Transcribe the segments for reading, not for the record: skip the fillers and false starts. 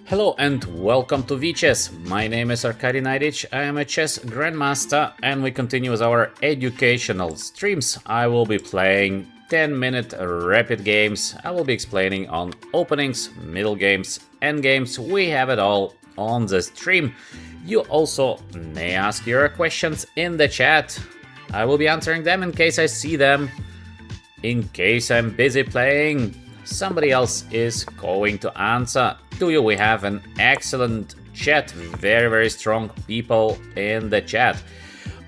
Hello and welcome to VChess. My name is Naiditsch, I am a chess grandmaster and we continue with our educational streams. I will be playing 10-minute rapid games. I will be explaining on openings, middle games, end games. We have it all on the stream. You also may ask your questions in the chat. I will be answering them in case I see them. In case I'm busy playing, somebody else is going to answer to you. We have an excellent chat, very strong people in the chat.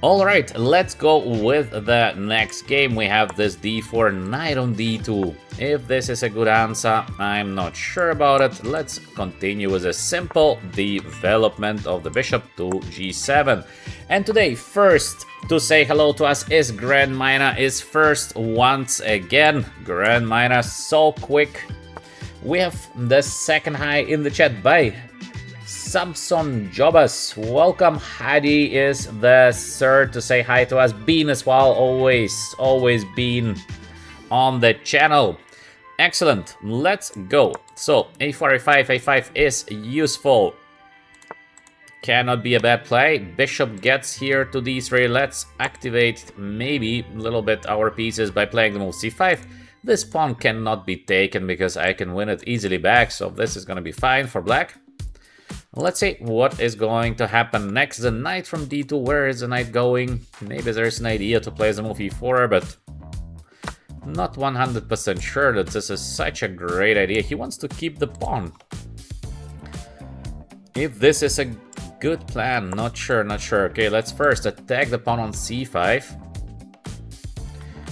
Alright, let's go with the next game. We have this d4, knight on d2. If this is a good answer, I'm not sure about it. Let's continue with a simple development of the bishop to g7. And today, first to say hello to us is Grand Miner is first once again. Grand Miner, so quick. We have the second high in the chat by Samson Jobas. Welcome. Hadi is the third to say hi to us. Bean as well, always Bean on the channel. Excellent, let's go. So a4, a5, a5 is useful. Cannot be a bad play. Bishop gets here to d3. Let's activate maybe a little bit our pieces by playing the move c5. This pawn cannot be taken because I can win it easily back, so this is going to be fine for black. Let's see what is going to happen next. The knight from d2, where is the knight going? Maybe there's an idea to play the move e4, but not 100% sure that this is such a great idea. He wants to keep the pawn. If this is a good plan, not sure. Okay, let's first attack the pawn on c5.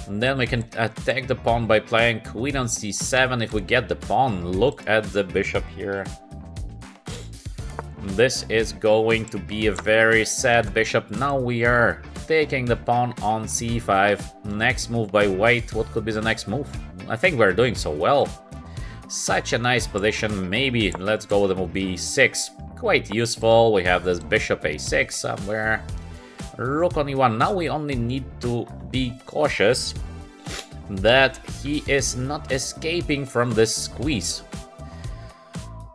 And then we can attack the pawn by playing queen on c7 if we get the pawn. Look at the bishop here. This is going to be a very sad bishop. Now we are taking the pawn on c5. Next move by white. What could be the next move? I think we're doing so well. Such a nice position. Maybe let's go with the move b6. Quite useful. We have this bishop a6 somewhere. Rook on e1. Now we only need to be cautious that he is not escaping from this squeeze.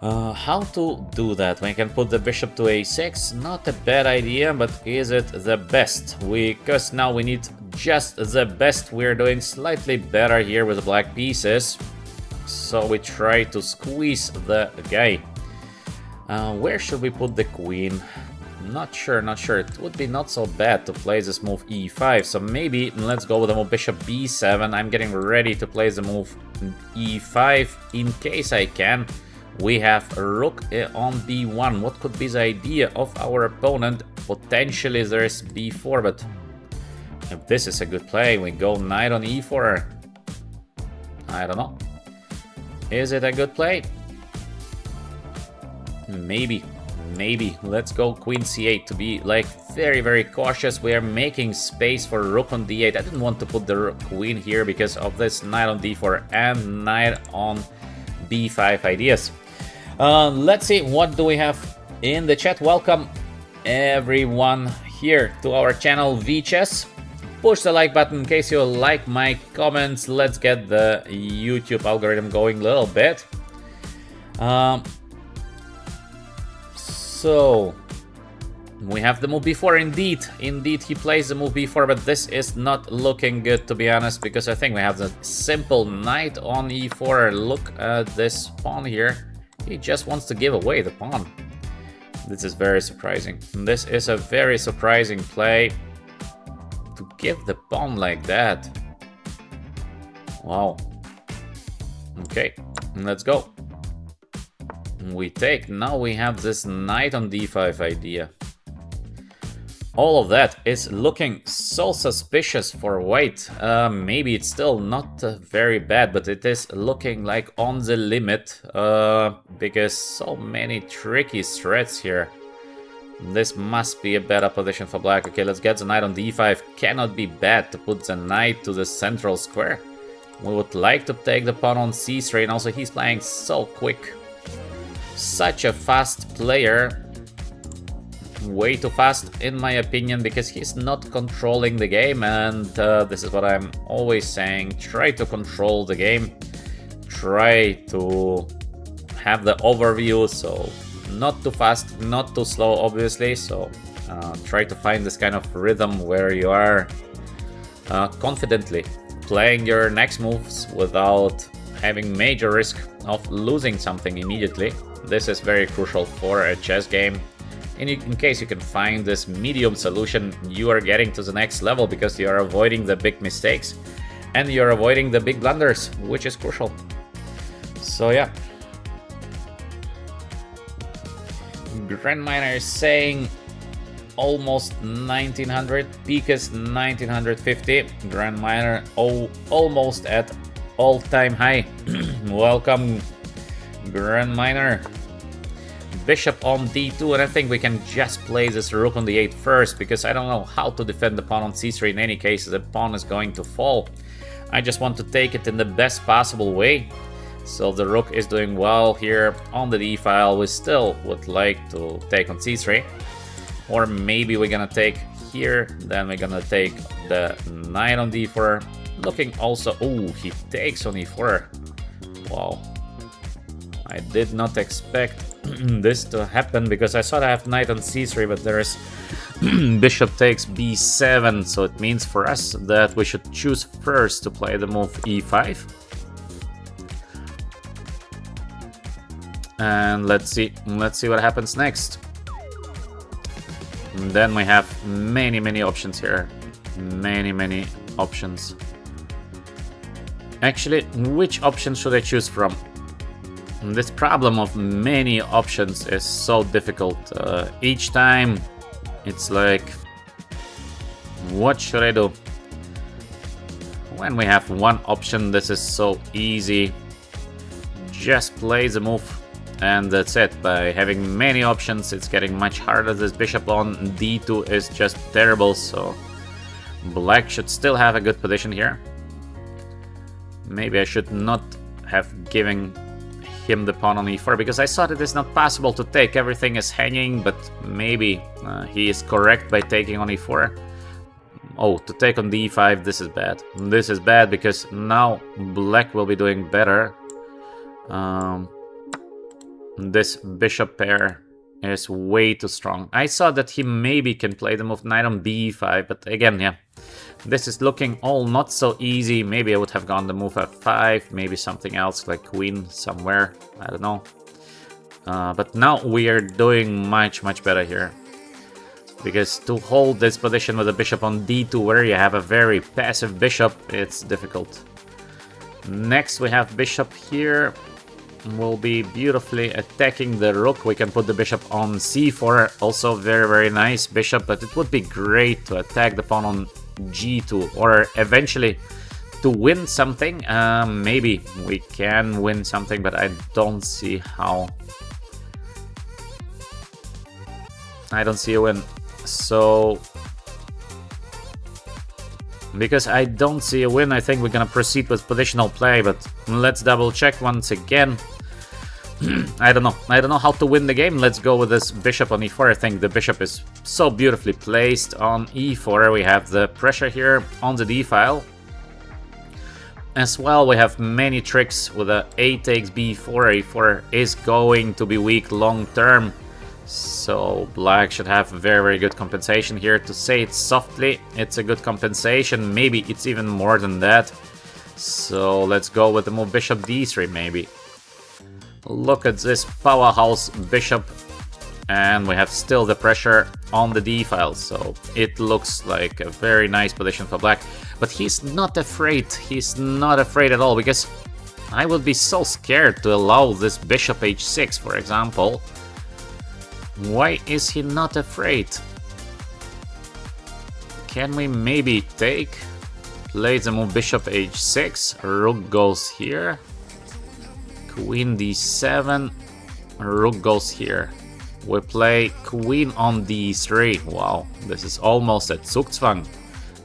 How to do that? We can put the bishop to a6. Not a bad idea, but is it the best? Because now we need just the best. We're doing slightly better here with the black pieces. So we try to squeeze the guy. Where should we put the queen? Not sure. It would be not so bad to play this move e5. So maybe let's go with the move bishop b7. I'm getting ready to play the move e5 in case I can. We have rook on b1. What could be the idea of our opponent? Potentially there's b4, but if this is a good play, we go knight on e4. I don't know. Is it a good play? Maybe. Let's go queen c8 to be like very cautious. We are making space for rook on d8. I didn't want to put the queen here because of this knight on d4 and knight on b5 ideas. Let's see, what do we have in the chat? Welcome everyone here to our channel VChess. Push the like button in case you like my comments. Let's get the YouTube algorithm going a little bit. So we have the move b4. Indeed he plays the move b4, but this is not looking good, to be honest, because I think we have the simple knight on e4. Look at this pawn here. He just wants to give away the pawn. This is very surprising. This is a very surprising play to give the pawn like that. Wow. Okay, let's go. We take. Now we have this knight on d5 idea. All of that is looking so suspicious for white. Maybe it's still not very bad, but it is looking like on the limit because so many tricky threats here. This must be a better position for black. Okay, let's get the knight on d5. Cannot be bad to put the knight to the central square. We would like to take the pawn on c3, and also he's playing so quick. Such a fast player. Way too fast in my opinion, because he's not controlling the game, and this is what I'm always saying. Try to control the game. Try to have the overview, so not too fast, not too slow, obviously. So try to find this kind of rhythm where you are confidently playing your next moves without having major risk of losing something immediately. This is very crucial for a chess game. In case you can find this medium solution, you are getting to the next level because you are avoiding the big mistakes and you're avoiding the big blunders, which is crucial. So yeah. Grandminer is saying almost 1900, peak is 1950. Grandminer almost at all-time high. Welcome, Grandminer. Bishop on d2, and I think we can just play this rook on the 8 first, because I don't know how to defend the pawn on c3. In any case, the pawn is going to fall. I just want to take it in the best possible way. So the rook is doing well here on the d file. We still would like to take on c3, or maybe we're gonna take here, then we're gonna take the knight on d4. Looking also, oh, he takes on e4. Wow, I did not expect this to happen, because I thought I have knight on c3, but there is bishop takes b7, so it means for us that we should choose first to play the move e5. And let's see what happens next. And then we have many options here, many options. Actually, which option should I choose from? This problem of many options is so difficult. Each time it's like, what should I do? When we have one option, this is so easy. Just play the move and that's it. By having many options, it's getting much harder. This bishop on d2 is just terrible, so black should still have a good position here. Maybe I should not have given him the pawn on e4, because I thought it is not possible to take. Everything is hanging, but maybe he is correct by taking on e4. Oh, to take on d5, this is bad. This is bad because now black will be doing better. This bishop pair is way too strong. I thought that he maybe can play the move knight on b5, but again, yeah, this is looking all not so easy. Maybe I would have gone the move f5, maybe something else like queen somewhere, I don't know. But now we are doing much better here, because to hold this position with a bishop on d2 where you have a very passive bishop, it's difficult. Next we have bishop here. Will be beautifully attacking the rook. We can put the bishop on c4, also very nice bishop, but it would be great to attack the pawn on g2, or eventually to win something. Maybe we can win something, but I don't see how. I don't see a win. So because I don't see a win, I think we're gonna proceed with positional play, but let's double check once again. I don't know how to win the game. Let's go with this bishop on e4. I think the bishop is so beautifully placed on e4. We have the pressure here on the d file. As well, we have many tricks with a a takes b4. a4 is going to be weak long term. So black should have very good compensation here. To say it softly, it's a good compensation. Maybe it's even more than that. So let's go with the move bishop d3 maybe. Look at this powerhouse bishop, and we have still the pressure on the d file, so it looks like a very nice position for black. But he's not afraid. He's not afraid at all, because I would be so scared to allow this bishop h6, for example. Why is he not afraid? Can we maybe take? Play the move bishop h6, rook goes here, queen d7, rook goes here. We play queen on d3. Wow, this is almost at Zugzwang,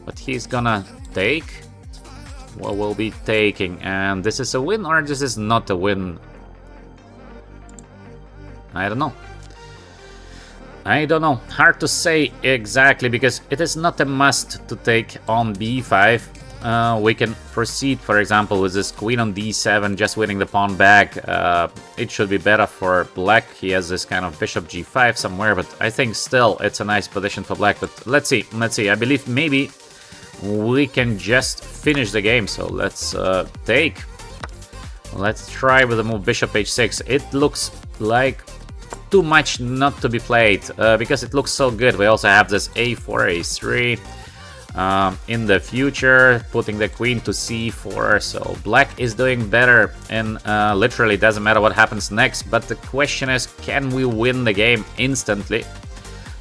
but he's gonna take. What we'll be taking, and this is a win or this is not a win? I don't know. I don't know. Hard to say exactly, because it is not a must to take on b5. we can proceed, for example, with this queen on d7, just winning the pawn back. It should be better for black. He has this kind of bishop g5 somewhere, but I think still it's a nice position for black. But let's see. I believe maybe we can just finish the game. So let's take. Let's try with the move bishop h6. It looks like too much not to be played because it looks so good. We also have this a4, a3 in the future, putting the queen to c4. So black is doing better, and literally doesn't matter what happens next. But the question is, can we win the game instantly?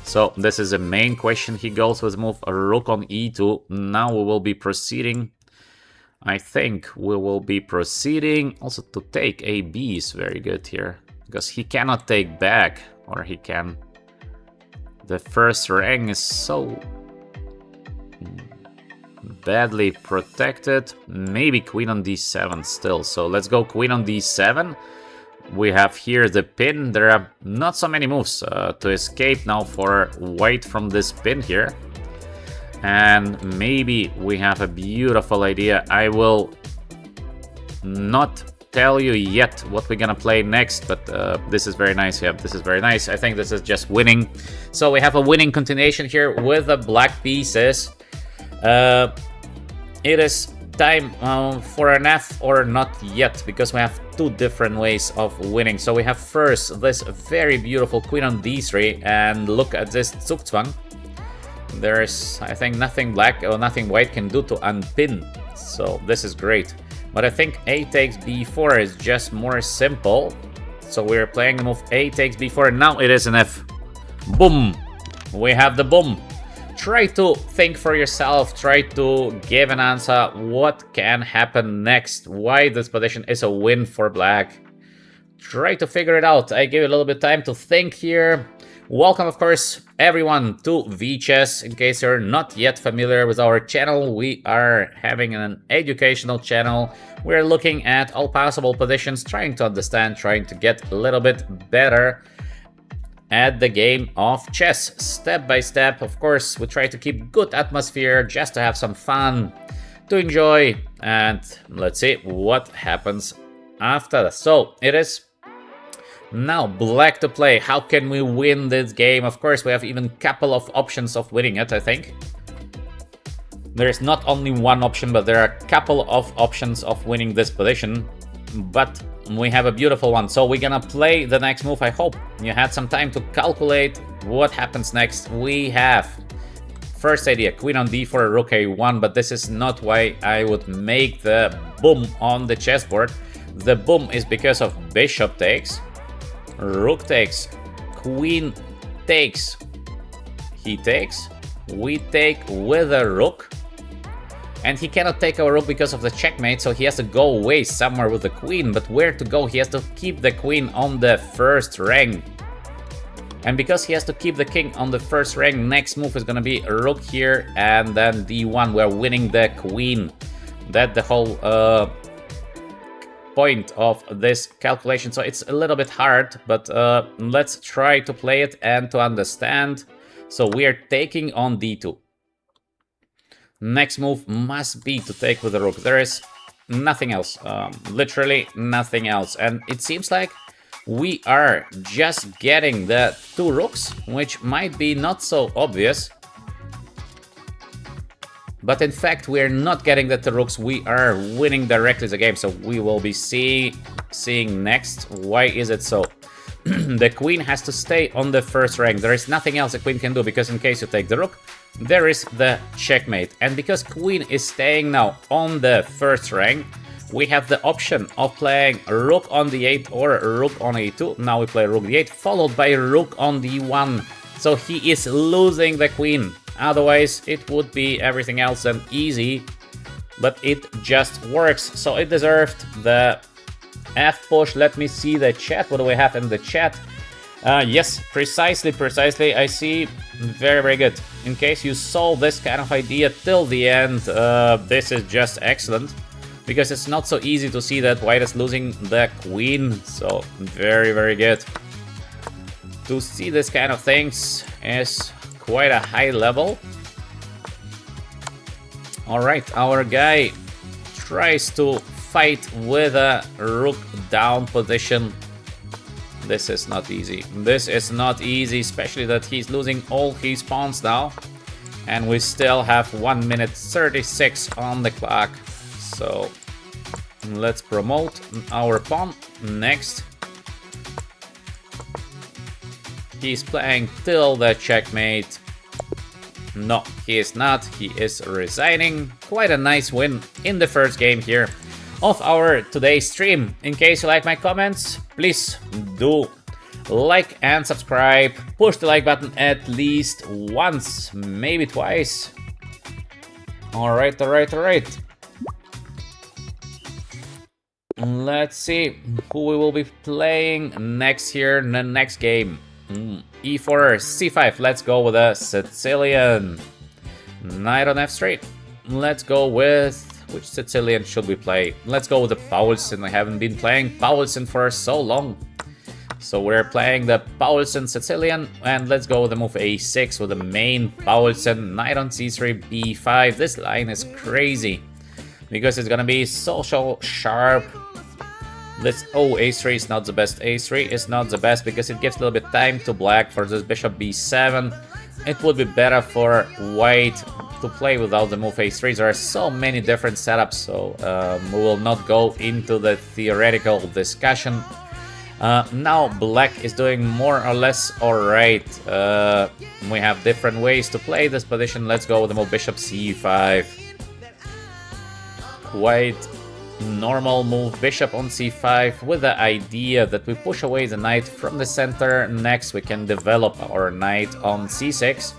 So this is the main question. He goes with move rook on e2. Now we will be proceeding. I think we will be proceeding. Also to take ab is very good here, because he cannot take back, or he can. The first rank is so badly protected. Maybe queen on d7 still. So let's go queen on d7. We have here the pin. There are not so many moves to escape now for white from this pin here. And maybe we have a beautiful idea. I will not tell you yet what we're gonna play next, but this is very nice. Yeah, this is very nice. I think this is just winning. So we have a winning continuation here with the black pieces. It is time for an F or not yet, because we have two different ways of winning. So we have first this very beautiful queen on d3, and look at this Zugzwang. There is, I think, nothing black or nothing white can do to unpin. So this is great. But I think a takes b4 is just more simple. So we're playing the move a takes b4, and now it is an F. Boom! We have the boom. Try to think for yourself, try to give an answer. What can happen next? Why this position is a win for black? Try to figure it out. I give you a little bit of time to think here. Welcome, of course, everyone to VChess. In case you're not yet familiar with our channel, we are having an educational channel. We're looking at all possible positions, trying to understand, trying to get a little bit better at the game of chess, step by step. Of course, we try to keep good atmosphere, just to have some fun, to enjoy, and let's see what happens after. So it is now black to play. How can we win this game? Of course, we have even a couple of options of winning it, I think. There is not only one option, but there are a couple of options of winning this position. But we have a beautiful one. So we're gonna play the next move. I hope you had some time to calculate what happens next. We have first idea, queen on d4, rook a1, but this is not why I would make the boom on the chessboard. The boom is because of bishop takes, rook takes, queen takes, he takes, we take with a rook. And he cannot take our rook because of the checkmate, so he has to go away somewhere with the queen. But where to go? He has to keep the queen on the first rank. And because he has to keep the king on the first rank, next move is going to be a rook here, and then d1. We're winning the queen. That's the whole point of this calculation. So it's a little bit hard, but let's try to play it and to understand. So we are taking on d2. Next move must be to take with the rook. There is nothing else, literally nothing else. And it seems like we are just getting the two rooks, which might be not so obvious. But in fact, we are not getting the two rooks. We are winning directly the game. So we will be seeing next. Why is it so? The queen has to stay on the first rank. There is nothing else the queen can do, because in case you take the rook, there is the checkmate. And because queen is staying now on the first rank, we have the option of playing rook on d8 or rook on a2. Now we play rook d8, followed by rook on d1. So he is losing the queen. Otherwise, it would be everything else than easy. But it just works. So it deserved the F push. Let me see the chat. What do we have in the chat? Yes, precisely. I see. Very, very good. In case you saw this kind of idea till the end, this is just excellent. Because it's not so easy to see that white is losing the queen. So, very, very good. To see this kind of things is quite a high level. Alright, our guy tries to fight with a rook down position. This is not easy. This is not easy, especially that he's losing all his pawns now. And we still have 1 minute 36 on the clock. So let's promote our pawn next. He's playing till the checkmate. No, he is not. He is resigning. Quite a nice win in the first game here of our today's stream. In case you like my comments, please do like and subscribe. Push the like button at least once, maybe twice. Alright. Let's see who we will be playing next here in the next game. E4, C5, let's go with a Sicilian. Knight on F3. Let's go with... which Sicilian should we play? Let's go with the Paulsen. I haven't been playing Paulsen for so long. So we're playing the Paulsen Sicilian, and let's go with the move A6 with the main Paulsen. Knight on C3, B5. This line is crazy because it's gonna be so sharp. This A3 is not the best. A3 is not the best because it gives a little bit time to black for this bishop B7. It would be better for white to play without the move A3. There are so many different setups, so we will not go into the theoretical discussion. Now black is doing more or less alright. We have different ways to play this position. Let's go with the move bishop C5. Quite normal move, bishop on C5, with the idea that we push away the knight from the center. Next we can develop our knight on C6.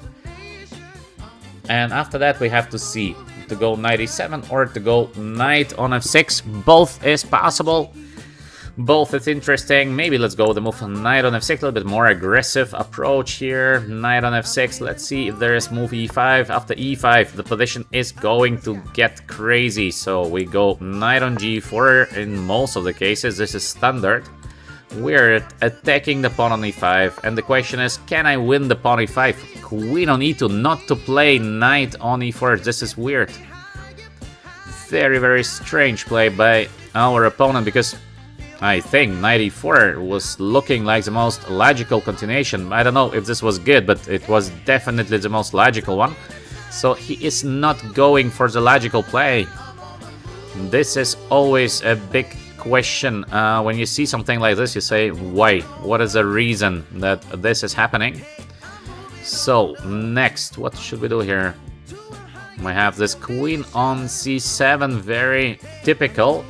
And after that we have to see to go knight E7 or to go knight on F6. Both is possible. Both is interesting. Maybe let's go with the move knight on F6, a little bit more aggressive approach here. Knight on F6, let's see if there is move E5. After E5, the position is going to get crazy. So we go knight on G4 in most of the cases. This is standard. We're attacking the pawn on E5, and the question is, can I win the pawn E5? Queen on E2, not to play knight on E4. This is weird. Very strange play by our opponent, because I think knight e4 was looking like the most logical continuation. I don't know if this was good, but it was definitely the most logical one. So he is not going for the logical play. This is always a big question. When you see something like this, you say, why? What is the reason that this is happening? So, next, what should we do here? We have this queen on c7, very typical.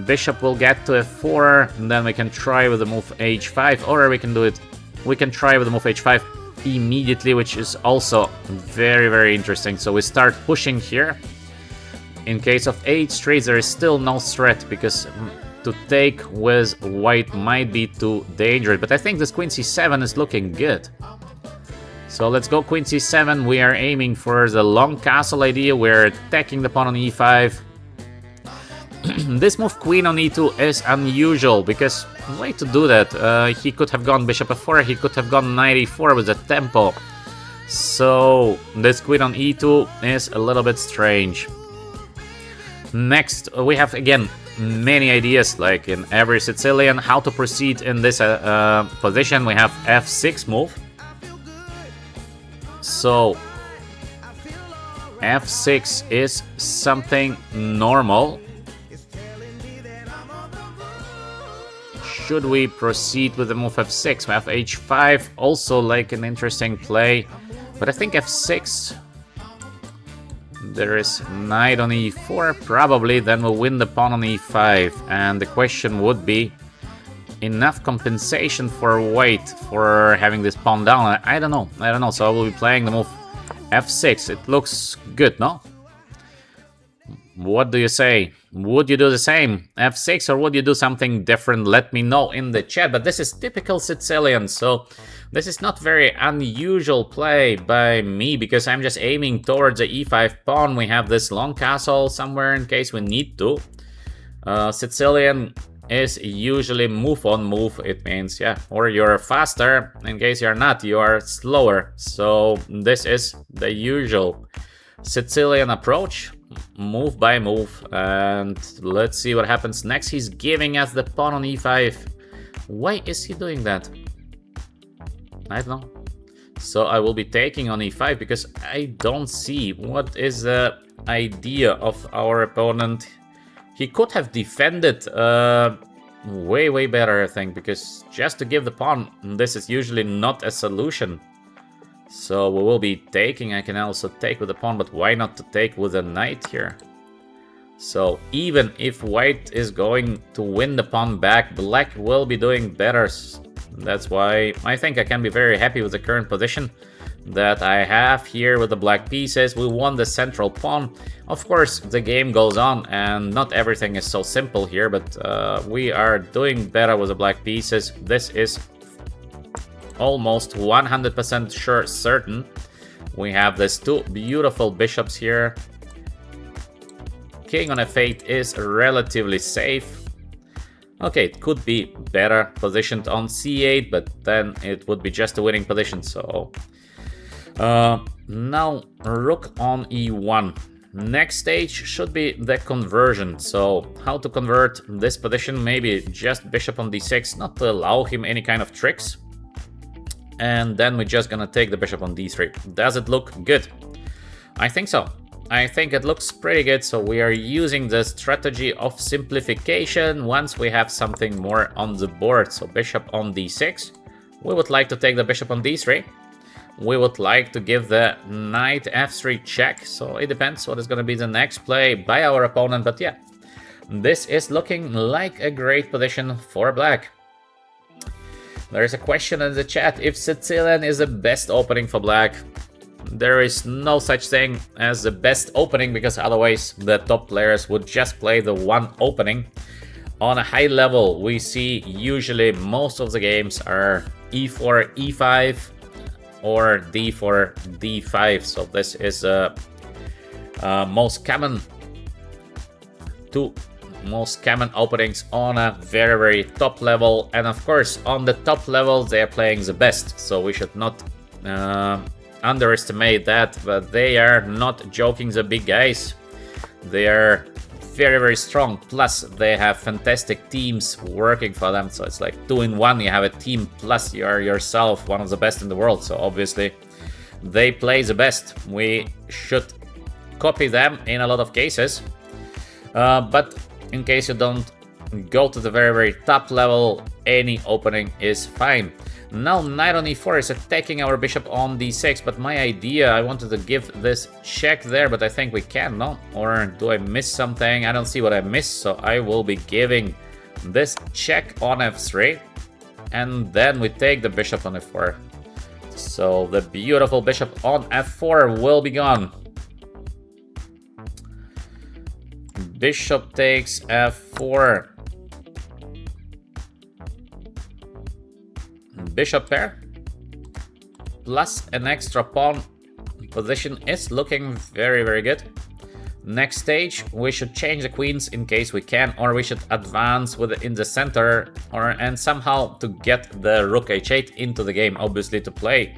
Bishop will get to f4, and then we can try with the move h5, or we can try with the move h5 immediately, which is also very interesting. So we start pushing here. In case of h3, there is still no threat, because to take with white might be too dangerous, but I think this queen c7 is looking good. So let's go queen c7. We are aiming for the long castle idea. We're attacking the pawn on e5. This move queen on e2 is unusual, because way to do that, he could have gone bishop f4, he could have gone knight e4 with the tempo. So this queen on e2 is a little bit strange. Next, we have again many ideas, like in every Sicilian, how to proceed in this position. We have f6 move. So f6 is something normal. Should we proceed with the move f6? We have h5, also like an interesting play, but I think f6. There is knight on e4, probably, then we'll win the pawn on e5, and the question would be, enough compensation for white for having this pawn down? I don't know, so I will be playing the move f6. It looks good, no? What do you say? Would you do the same? f6, or would you do something different? Let me know in the chat. But this is typical Sicilian, so this is not very unusual play by me, because I'm just aiming towards the e5 pawn. We have this long castle somewhere in case we need to. Sicilian is usually move on move. It means, yeah, or you're faster. In case you're not, you are slower. So this is the usual Sicilian approach, move by move, and let's see what happens next. He's giving us the pawn on e5. Why is he doing that? I don't know. So I will be taking on e5 because I don't see what is the idea of our opponent. He could have defended way better, I think, because just to give the pawn, this is usually not a solution. So we will be taking. I can also take with the pawn, but why not to take with a knight here? So even if white is going to win the pawn back, black will be doing better. That's why I think I can be very happy with the current position that I have here with the black pieces. We won the central pawn. Of course, the game goes on and not everything is so simple here, but we are doing better with the black pieces. This is almost 100% sure, certain. We have these two beautiful bishops here. King on f8 is relatively safe. Okay, it could be better positioned on c8, but then it would be just a winning position. So now rook on e1. Next stage should be the conversion. So how to convert this position? Maybe just bishop on d6, not to allow him any kind of tricks. And then we're just gonna take the bishop on d3. Does it look good? I think so. I think it looks pretty good. So we are using the strategy of simplification once we have something more on the board. So bishop on d6. We would like to take the bishop on d3. We would like to give the knight f3 check. So it depends what is going to be the next play by our opponent. But yeah, this is looking like a great position for black. There is a question in the chat if Sicilian is the best opening for black. There is no such thing as the best opening, because otherwise the top players would just play the one opening. On a high level, we see usually most of the games are e4, e5 or d4, d5. So this is most common openings on a very top level. And of course, on the top level, they are playing the best. So we should not underestimate that, but they are not joking, the big guys. They are very strong, plus they have fantastic teams working for them. So it's like 2 in 1. You have a team plus you are yourself one of the best in the world. So obviously they play the best. We should copy them in a lot of cases, but in case you don't go to the very top level, any opening is fine. Now knight on e4 is attacking our bishop on d6, but my idea, I wanted to give this check there, but I think we can, no? Or do I miss something? I don't see what I missed, so I will be giving this check on f3, and then we take the bishop on f4. So the beautiful bishop on f4 will be gone. Bishop takes f4. Bishop pair plus an extra pawn. Position is looking very good. Next stage, we should change the queens in case we can, or we should advance with in the center, and somehow to get the rook h8 into the game. Obviously, to play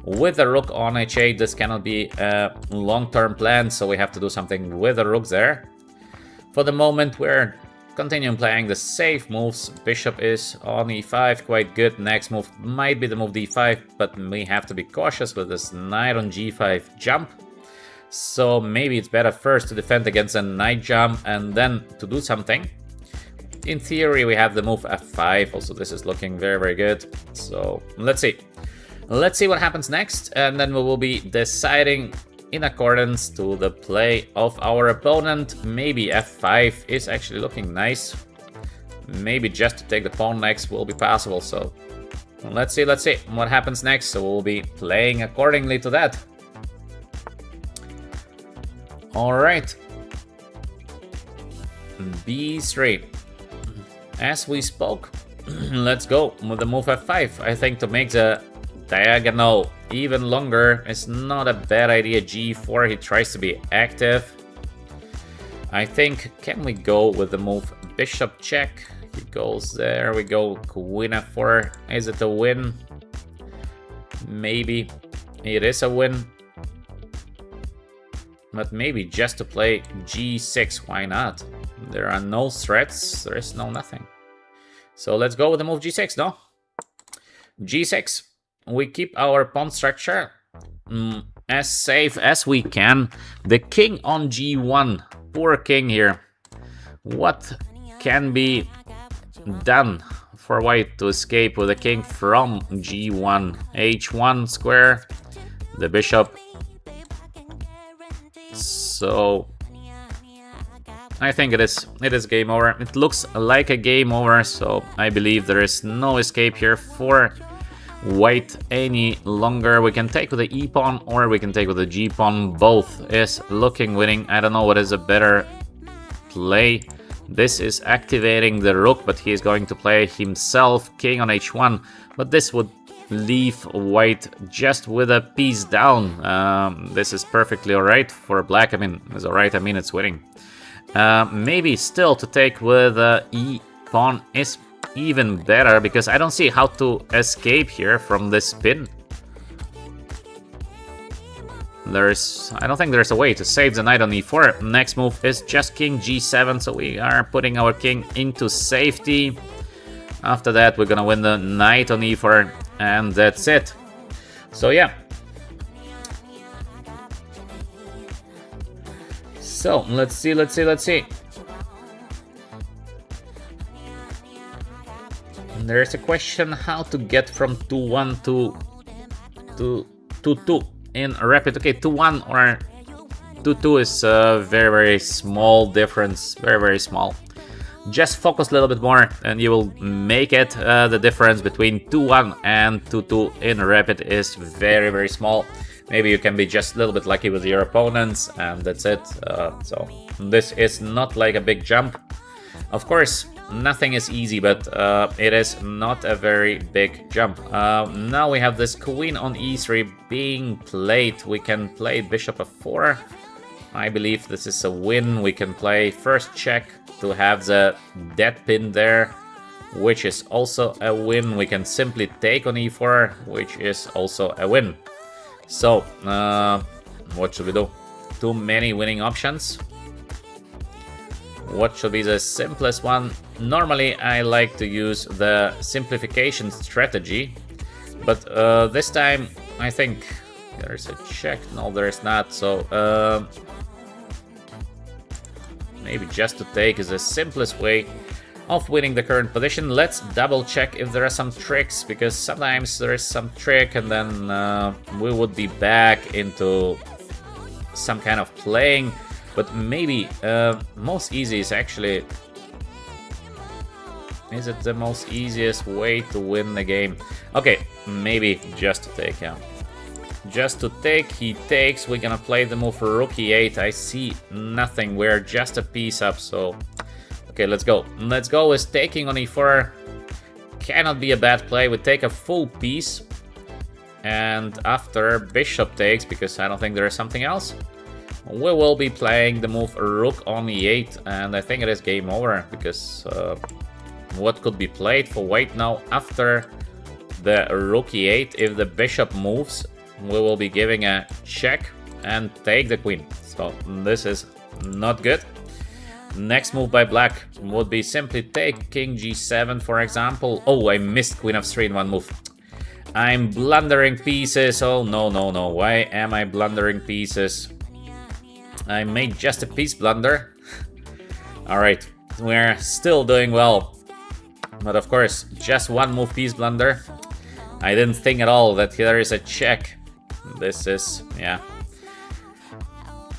with the rook on h8, this cannot be a long-term plan, so we have to do something with the rook there. For the moment, we're continuing playing the safe moves. Bishop is on e5, quite good. Next move might be the move d5, but we have to be cautious with this knight on g5 jump. So maybe it's better first to defend against a knight jump and then to do something. In theory, we have the move f5. Also, this is looking very good. So let's see. Let's see what happens next, and then we will be deciding in accordance to the play of our opponent. Maybe f5 is actually looking nice. Maybe just to take the pawn next will be possible. So let's see what happens next. So we'll be playing accordingly to that. All right. b3. As we spoke, let's go with the move f5. I think to make the diagonal even longer is not a bad idea. g4, he tries to be active. I think, can we go with the move bishop check? He goes there, we go queen f4. Is it a win? Maybe it is a win. but maybe just to play g6, why not? There are no threats, there is no nothing. So let's go with the move g6, no? g6, we keep our pawn structure as safe as we can. The king on g1, poor king here. What can be done for white to escape with the king from g1? h1 square, the bishop. So I think it is game over. It looks like a game over, so I believe there is no escape here for white any longer. We can take with the e pawn or we can take with the g pawn. Both is looking winning. I don't know what is a better play. This is activating the rook, but he is going to play himself king on h1, but this would leave white just with a piece down. This is perfectly alright for black. I mean, it's alright, I mean it's winning. Maybe still to take with e pawn is even better, because I don't see how to escape here from this spin. I don't think there's a way to save the knight on e4. Next move is just king g7, so we are putting our king into safety. After that, we're gonna win the knight on e4, and that's it. So yeah. So let's see. There's a question how to get from 2-1 to 2-2 in rapid. Okay, 2-1 or 2-2 is a very, very small difference. Very, very small. Just focus a little bit more and you will make it. The difference between 2-1 and 2-2 in rapid is very, very small. Maybe you can be just a little bit lucky with your opponents, and that's it. So this is not like a big jump. Of course, nothing is easy, but it is not a very big jump. Now we have this queen on e3 being played. We can play bishop f4. I believe this is a win. We can play first check to have the dead pin there, which is also a win. We can simply take on e4, which is also a win. So, what should we do? Too many winning options. What should be the simplest one? Normally, I like to use the simplification strategy, but this time I think there's a check. No, there is not. So maybe just to take is the simplest way of winning the current position. Let's double check if there are some tricks, because sometimes there is some trick and then we would be back into some kind of playing. But maybe most easy is actually... Is it the most easiest way to win the game? Okay, maybe just to take, yeah. Just to take, he takes. We're gonna play the move for rook e8. I see nothing. We're just a piece up, so... Okay, let's go. Let's go with taking on e4. Cannot be a bad play. We take a full piece. And after bishop takes, because I don't think there is something else, we will be playing the move rook on e8. And I think it is game over, because what could be played for white now after the rook e8? If the bishop moves, we will be giving a check and take the queen. So this is not good. Next move by black would be simply take king g7, for example. Oh, I missed queen f3 in one move. I'm blundering pieces. Oh, no, no, no. Why am I blundering pieces? I made just a piece blunder. Alright, we're still doing well. But of course, just one move piece blunder. I didn't think at all that there is a check. This is, yeah.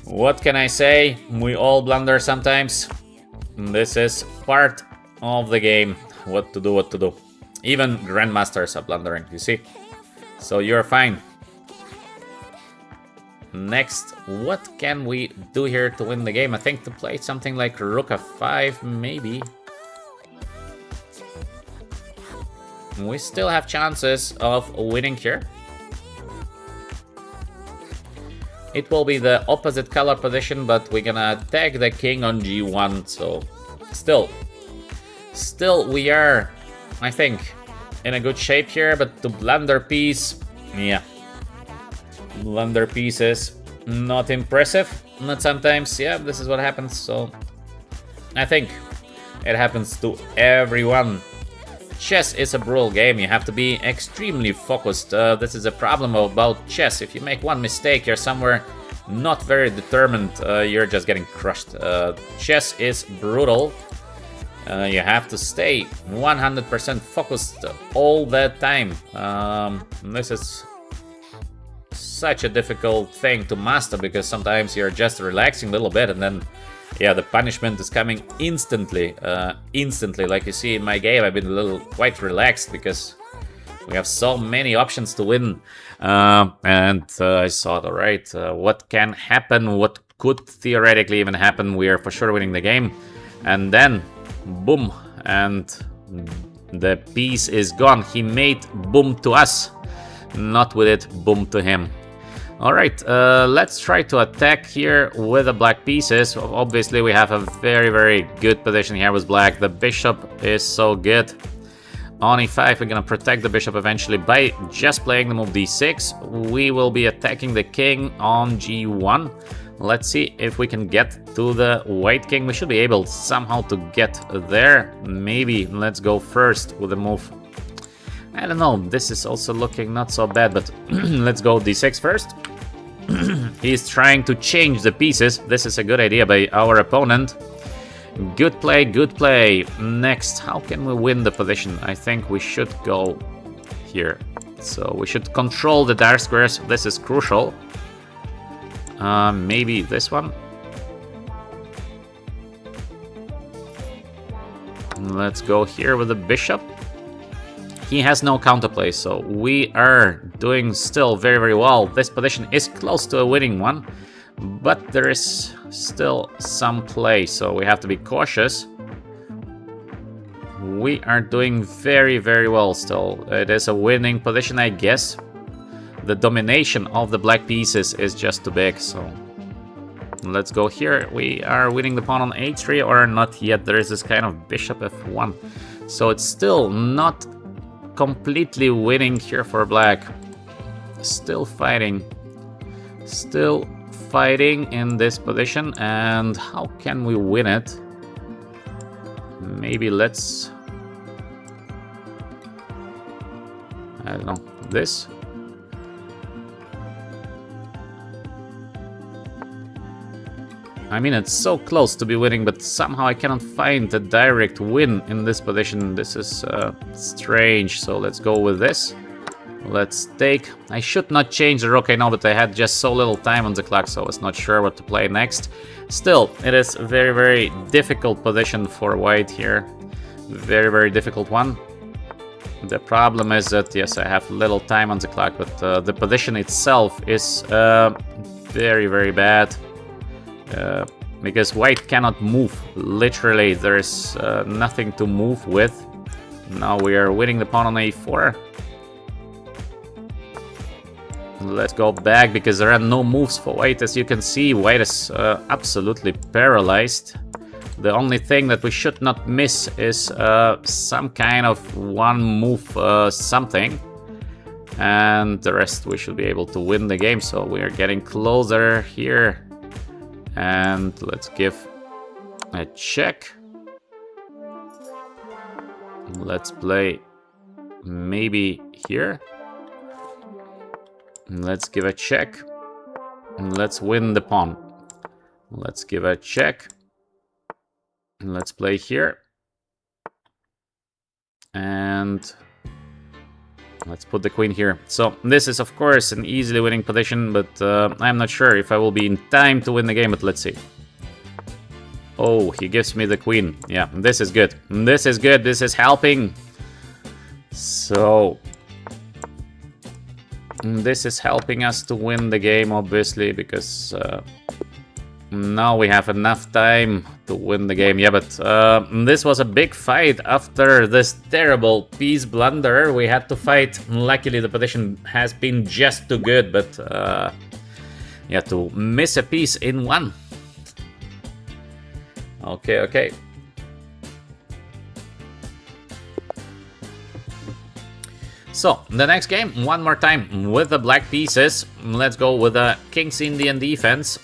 What can I say? We all blunder sometimes. This is part of the game. What to do, what to do. Even grandmasters are blundering, you see? So you're fine. Next, what can we do here to win the game? I think to play something like rook f5, maybe. We still have chances of winning here. It will be the opposite color position, but we're gonna attack the king on g1, so still we are, I think, in a good shape here, but to blunder piece, yeah. Blunder piece is not impressive. not sometimes. Yeah, this is what happens. So I think it happens to everyone. Chess is a brutal game. You have to be extremely focused. This is a problem about chess. If you make one mistake, you're somewhere not very determined. You're just getting crushed. Chess is brutal. You have to stay 100% focused all the time. This is such a difficult thing to master because sometimes you're just relaxing a little bit and then, yeah, the punishment is coming instantly. Instantly, like you see in my game, I've been a little quite relaxed because we have so many options to win. And I thought, alright, what can happen? What could theoretically even happen? We are for sure winning the game. And then, boom, and the piece is gone. He made boom to us, not with it boom to him. Alright, let's try to attack here with the black pieces. Obviously, we have a very, very good position here with black. The bishop is so good. On e5, we're gonna protect the bishop eventually by just playing the move d6. We will be attacking the king on g1. Let's see if we can get to the white king. We should be able somehow to get there. Maybe let's go first with the move. I don't know, this is also looking not so bad, but let's go d6 first. He's trying to change the pieces. This is a good idea by our opponent. Good play, good play. Next, how can we win the position? I think we should go here. So we should control the dark squares. This is crucial. Maybe this one. Let's go here with the bishop. He has no counterplay, so we are doing still very, very well. This position is close to a winning one, but there is still some play, so we have to be cautious. We are doing very, very well still. It is a winning position, I guess. The domination of the black pieces is just too big, so let's go here. We are winning the pawn on h3, or not yet. There is this kind of bishop f1, so it's still not completely winning here for black. Still fighting in this position. And how can we win it? Maybe let's, I don't know, this. I mean, it's so close to be winning, but somehow I cannot find a direct win in this position. This is strange, so let's go with this. Let's take... I should not change the rook, I know, but I had just so little time on the clock, so I was not sure what to play next. Still, it is a very, very difficult position for white here. Very, very difficult one. The problem is that, yes, I have little time on the clock, but the position itself is very, very bad. Because white cannot move. Literally, there is nothing to move with. Now we are winning the pawn on a4. Let's go back because there are no moves for white. As you can see, white is absolutely paralyzed. The only thing that we should not miss is some kind of one move something. And the rest we should be able to win the game. So we are getting closer here. And let's give a check. Let's play maybe here. Let's give a check. And let's win the pawn. Let's give a check. And let's play here. And let's put the queen here. So this is, of course, an easily winning position, but I'm not sure if I will be in time to win the game, but let's see. Oh, he gives me the queen. Yeah, this is good. This is good. This is helping. So this is helping us to win the game, obviously, because now we have enough time to win the game. Yeah, but this was a big fight after this terrible piece blunder. We had to fight. Luckily, the position has been just too good, but yeah, to miss a piece in one. Okay, okay. So, the next game, one more time with the black pieces. Let's go with the King's Indian defense.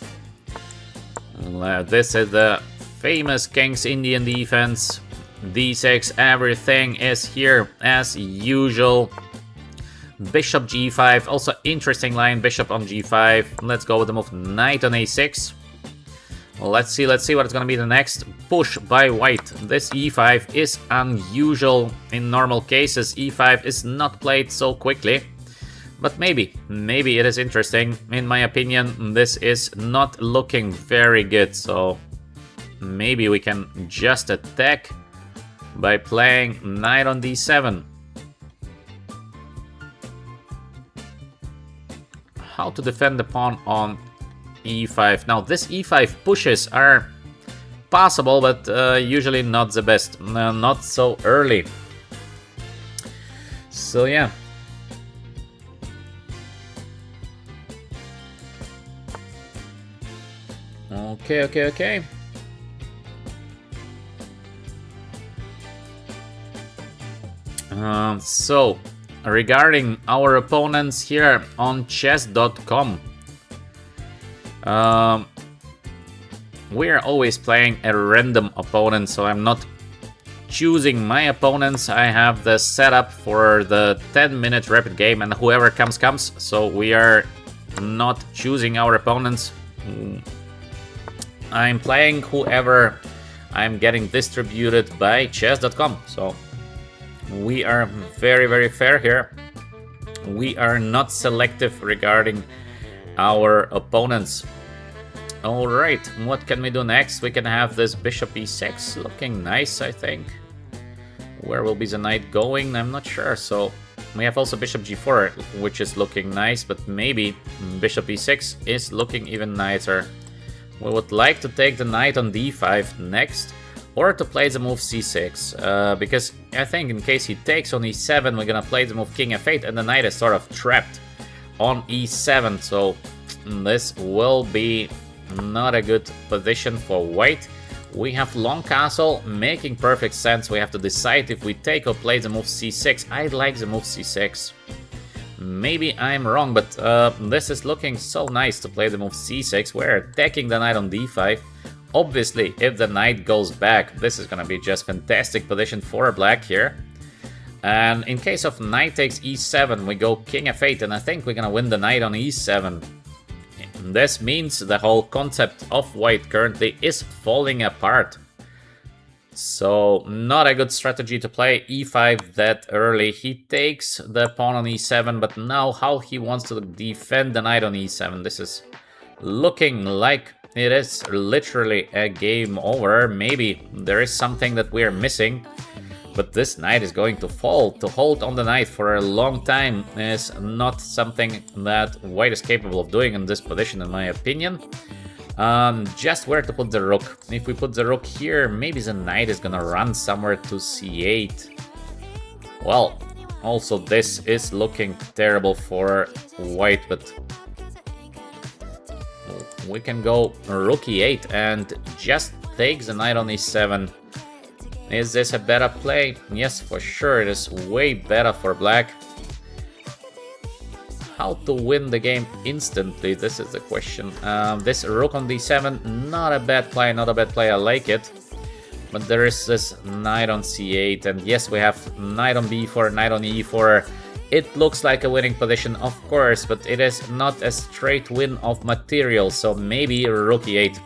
This is the famous King's Indian defense. D6, everything is here as usual. Bishop g5, also interesting line, bishop on g5. Let's go with the move knight on a6. Let's see what's gonna be the next push by white. This e5 is unusual. In normal cases, e5 is not played so quickly. But maybe it is interesting. In my opinion, this is not looking very good. So maybe we can just attack by playing knight on d7. How to defend the pawn on e5. Now, this e5 pushes are possible, but usually not the best. Not so early. So, yeah. Okay. So, regarding our opponents here on chess.com, we are always playing a random opponent, so I'm not choosing my opponents. I have the setup for the 10-minute rapid game, and whoever comes. So we are not choosing our opponents. I'm playing whoever I'm getting distributed by chess.com. So we are very fair here. We are not selective regarding our opponents. Alright, what can we do next? We can have this bishop e6 looking nice, I think. Where will be the knight going? I'm not sure. So we have also bishop g4, which is looking nice, but maybe bishop e6 is looking even nicer. We would like to take the knight on d5 next, or to play the move c6, because I think in case he takes on e7, we're gonna play the move king f8, and the knight is sort of trapped on e7, so this will be not a good position for white. We have long castle, making perfect sense. We have to decide if we take or play the move c6. I like the move c6. Maybe I'm wrong, but this is looking so nice to play the move c6. We're attacking the knight on d5. Obviously, if the knight goes back, this is gonna be just fantastic position for black here. And in case of knight takes e7, we go king f8, and I think we're gonna win the knight on e7. This means the whole concept of white currently is falling apart. So, not a good strategy to play e5 that early. He takes the pawn on e7, but now how he wants to defend the knight on e7. This is looking like it is literally a game over. Maybe there is something that we're missing. But this knight is going to fall. To hold on the knight for a long time is not something that white is capable of doing in this position, in my opinion. Just where to put the rook. If we put the rook here, maybe the knight is gonna run somewhere to c8. Well, also this is looking terrible for white, but we can go rook e8 and just take the knight on e7. Is this a better play? Yes, for sure, it is way better for black. How to win the game instantly? This is the question. This rook on d7, not a bad play, I like it. But there is this knight on c8, and yes, we have knight on b4, knight on e4. It looks like a winning position, of course, but it is not a straight win of material, so maybe rook e8.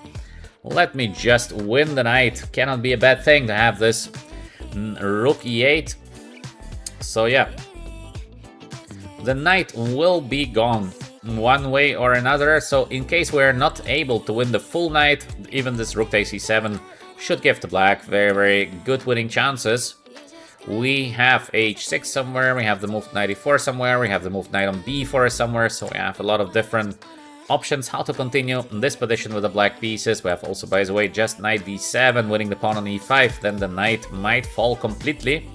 Let me just win the knight. Cannot be a bad thing to have this rook e8. So yeah, the knight will be gone one way or another. So in case we're not able to win the full knight, even this rook takes e7 should give to black very good winning chances. We have h6 somewhere, we have the move knight e4 somewhere, we have the move knight on b4 somewhere, so we have a lot of different options how to continue in this position with the black pieces. We have also, by the way, just knight d7, winning the pawn on e5, then the knight might fall completely.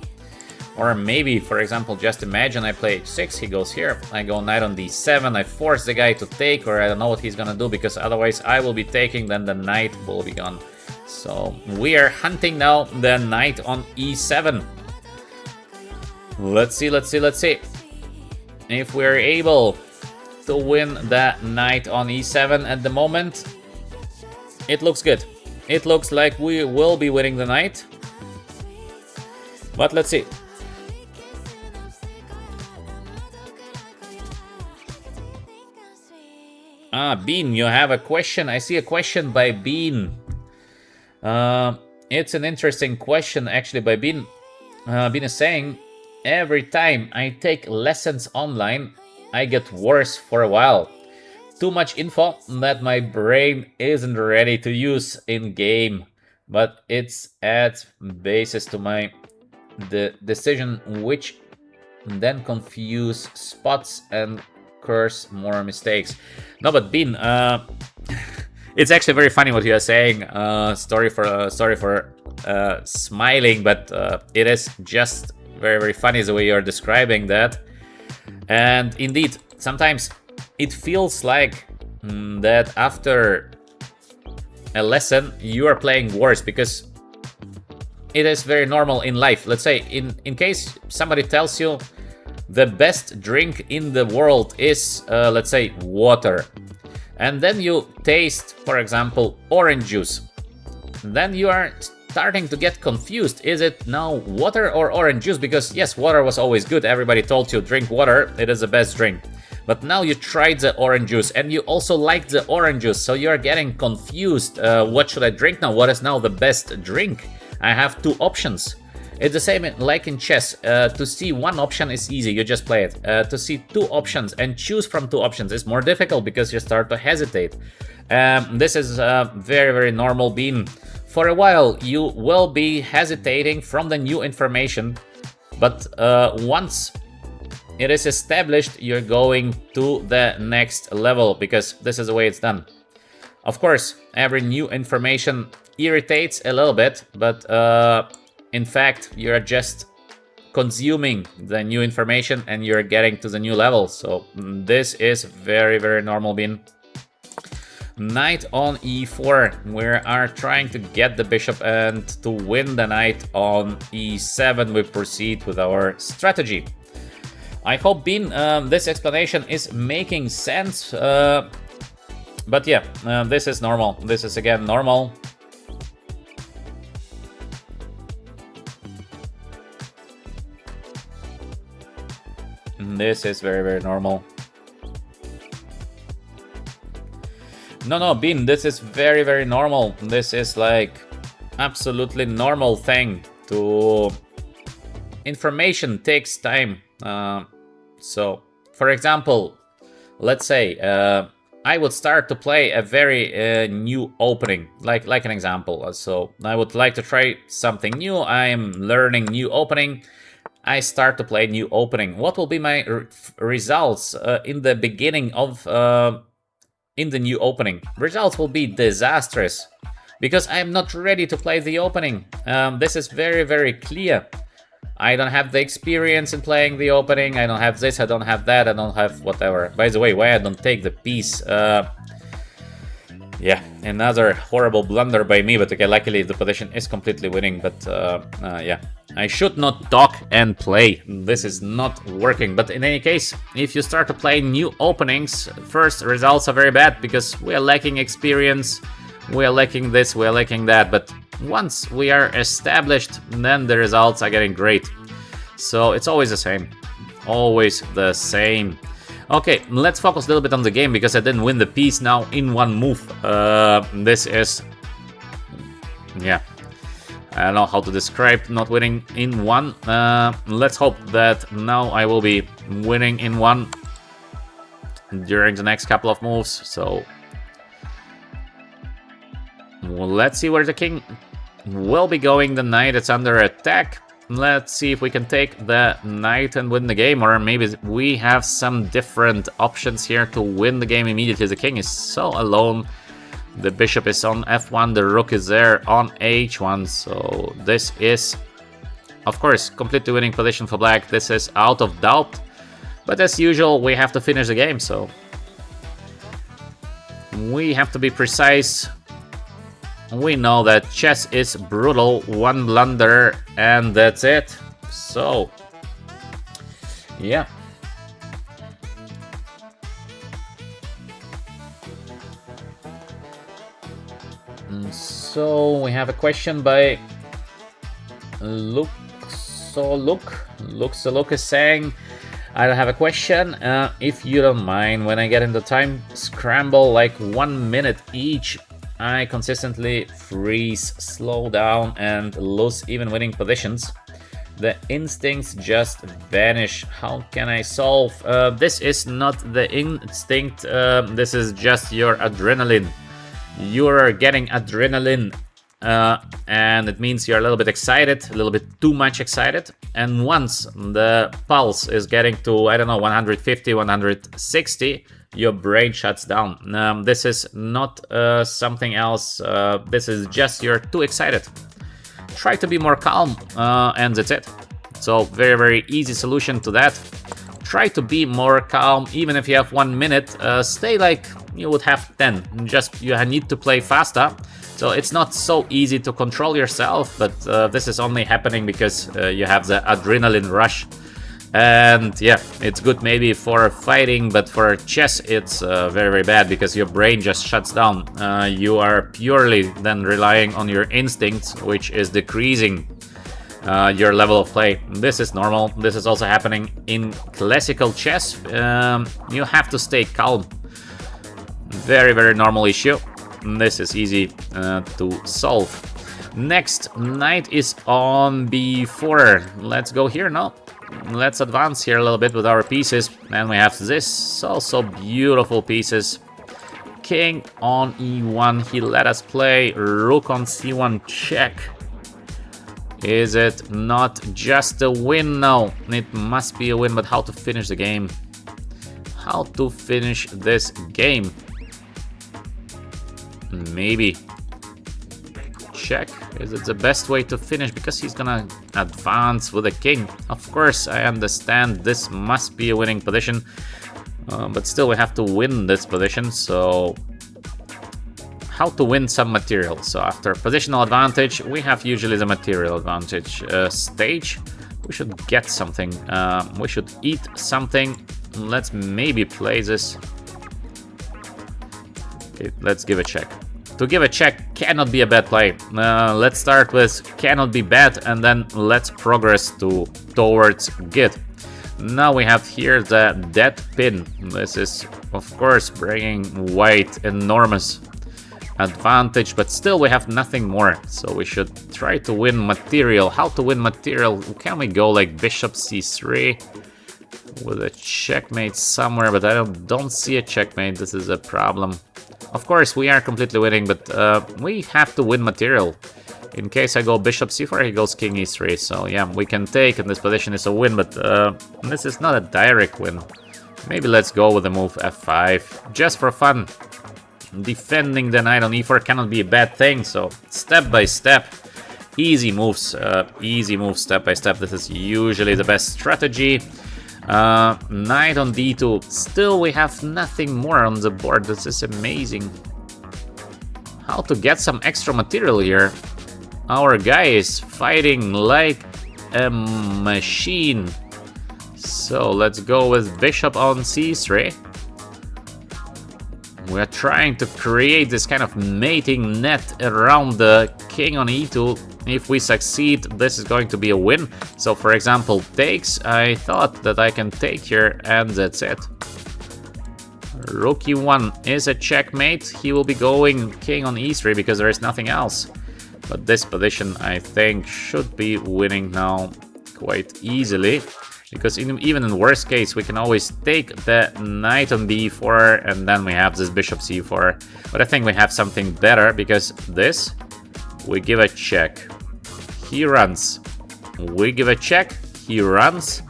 Or maybe, for example, just imagine I play h6, he goes here, I go knight on d7, I force the guy to take, or I don't know what he's gonna do, because otherwise I will be taking, then the knight will be gone. So we are hunting now the knight on e7. Let's see if we're able to win the knight on e7 at the moment. It looks good. It looks like we will be winning the knight. But let's see. Bean, you have a question. I see a question by Bean. It's an interesting question actually by Bean. Bean is saying, every time I take lessons online, I get worse for a while. Too much info that my brain isn't ready to use in game, but it's adds basis to the decision, which then confuse spots and curse more mistakes. No, but Bean, it's actually very funny what you are saying. Sorry for smiling, but it is just very, very funny the way you're describing that. And indeed, sometimes it feels like that after a lesson you are playing worse, because it is very normal in life. Let's say in case somebody tells you the best drink in the world is let's say water, and then you taste, for example, orange juice, then you are starting to get confused. Is it now water or orange juice? Because yes, water was always good. Everybody told you drink water, it is the best drink. But now you tried the orange juice and you also like the orange juice, so you're getting confused. What should I drink now? What is now the best drink? I have two options. It's the same like in chess. To see one option is easy, you just play it. To see two options and choose from two options is more difficult because you start to hesitate. This is very, very normal. Being for a while, you will be hesitating from the new information, but once it is established, you're going to the next level, because this is the way it's done. Of course, every new information irritates a little bit, but in fact, you're just consuming the new information and you're getting to the new level. So this is very, very normal. Being knight on e4. We are trying to get the bishop, and to win the knight on e7, we proceed with our strategy. I hope, Bean, this explanation is making sense. But yeah, this is normal. This is again normal. This is very, very normal. No, Bean, this is very, very normal. This is like absolutely normal thing. To information takes time. So, for example, let's say I would start to play a very new opening, like an example. So I would like to try something new. I am learning new opening. I start to play new opening. What will be my results in the beginning of in the new opening? Results will be disastrous because I am not ready to play the opening. This is very, very clear. I don't have the experience in playing the opening. I don't have this, I don't have that, I don't have whatever. By the way, why I don't take the piece? Yeah, another horrible blunder by me, but okay, luckily the position is completely winning. But yeah, I should not talk and play. This is not working. But in any case, if you start to play new openings, first results are very bad because we are lacking experience. We are lacking this, we are lacking that. But once we are established, then the results are getting great. So it's always the same. Always the same. Okay, let's focus a little bit on the game because I didn't win the piece now in one move. This is... yeah. I don't know how to describe not winning in one. Let's hope that now I will be winning in one during the next couple of moves. So... well, let's see where the king will be going. The knight is under attack. Let's see if we can take the knight and win the game, or maybe we have some different options here to win the game immediately. The king is so alone. The bishop is on f1, the rook is there on h1, so this is, of course, completely winning position for black. This is out of doubt, but as usual, we have to finish the game, so we have to be precise. We know that chess is brutal, one blunder and that's it. So, yeah. So we have a question by Luke. So Luke is saying, I have a question. If you don't mind, when I get into time scramble like 1 minute each, I consistently freeze, slow down, and lose even winning positions. The instincts just vanish. How can I solve? This is not the instinct, this is just your adrenaline. You're getting adrenaline, and it means you're a little bit excited, a little bit too much excited. And once the pulse is getting to, I don't know, 150, 160, your brain shuts down. This is not something else. This is just you're too excited. Try to be more calm, and that's it. So very easy solution to that. Try to be more calm. Even if you have 1 minute, stay like you would have 10. Just you need to play faster. So it's not so easy to control yourself, but this is only happening because you have the adrenaline rush. And yeah, it's good maybe for fighting, but for chess it's very bad because your brain just shuts down. You are purely then relying on your instincts, which is decreasing your level of play. This is normal. This is also happening in classical chess. You have to stay calm. Very normal issue. This is easy to solve. Next, knight is on b4. Let's go here now. Let's advance here a little bit with our pieces. And we have this also beautiful pieces. King on e1. He let us play rook on c1 check. Is it not just a win now? It must be a win, but how to finish the game? How to finish this game? Maybe check. Is it the best way to finish? Because he's gonna advance with a king. Of course, I understand this must be a winning position, but still we have to win this position. So how to win some material? So after positional advantage, we have usually the material advantage stage. We should get something. We should eat something. Let's maybe play this. Okay, let's give a check. To give a check cannot be a bad play. Let's start with cannot be bad, and then let's progress towards good. Now we have here the dead pin. This is, of course, bringing white enormous advantage, but still we have nothing more. So we should try to win material. How to win material? Can we go like bishop c3 with a checkmate somewhere? But I don't see a checkmate. This is a problem. Of course, we are completely winning, but we have to win material. In case I go bishop c4, he goes king e3. So yeah, we can take, and this position is a win, but this is not a direct win. Maybe let's go with the move f5, just for fun. Defending the knight on e4 cannot be a bad thing, so step by step, easy moves step by step. This is usually the best strategy. Knight on d2. Still, we have nothing more on the board. This is amazing. How to get some extra material here? Our guy is fighting like a machine. So let's go with bishop on c3. We're trying to create this kind of mating net around the king on e2. If we succeed, this is going to be a win. So for example, takes, I thought that I can take here, and that's it. Rook e1 is a checkmate. He will be going king on e3 because there is nothing else. But this position, I think, should be winning now quite easily. Because even in worst case, we can always take the knight on b4, and then we have this bishop c4. But I think we have something better, because this, we give a check. He runs. We give a check. He runs.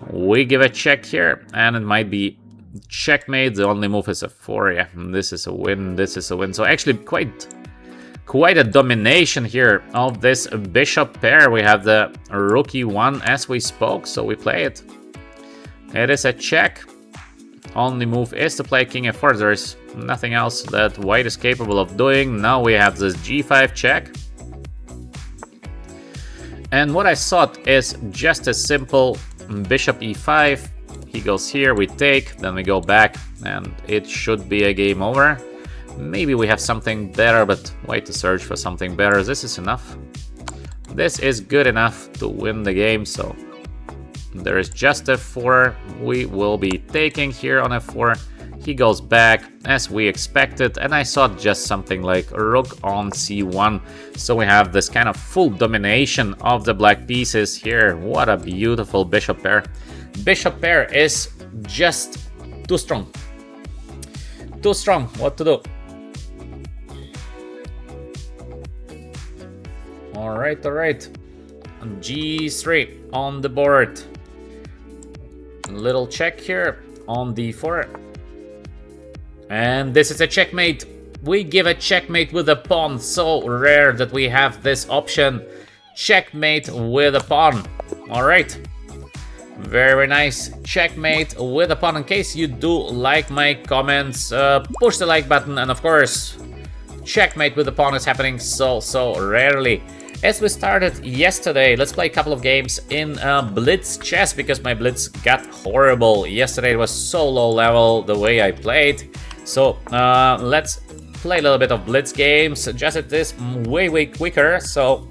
We give a check here, and it might be checkmate. The only move is a 4. Yeah, this is a win. This is a win. So actually quite a domination here of this bishop pair. We have the rook e1 as we spoke, so we play it. It is a check. Only move is to play king f4. There is nothing else that white is capable of doing. Now we have this g5 check. And what I thought is just a simple bishop e5. He goes here, we take, then we go back, and it should be a game over. Maybe we have something better, but wait to search for something better. This is enough. This is good enough to win the game, so there is just f4. We will be taking here on f4. He goes back as we expected, and I saw just something like rook on c1. So we have this kind of full domination of the black pieces here. What a beautiful bishop pair. Bishop pair is just too strong. Too strong. What to do? Alright, alright. g3 on the board. Little check here on d4. And this is a checkmate. We give a checkmate with a pawn. So rare that we have this option. Checkmate with a pawn. Alright. Very nice. Checkmate with a pawn. In case you do like my comments, push the like button. And of course, checkmate with a pawn is happening so rarely. As we started yesterday, let's play a couple of games in Blitz chess, because my Blitz got horrible. Yesterday it was so low level the way I played. So let's play a little bit of Blitz games. Just it is way quicker, so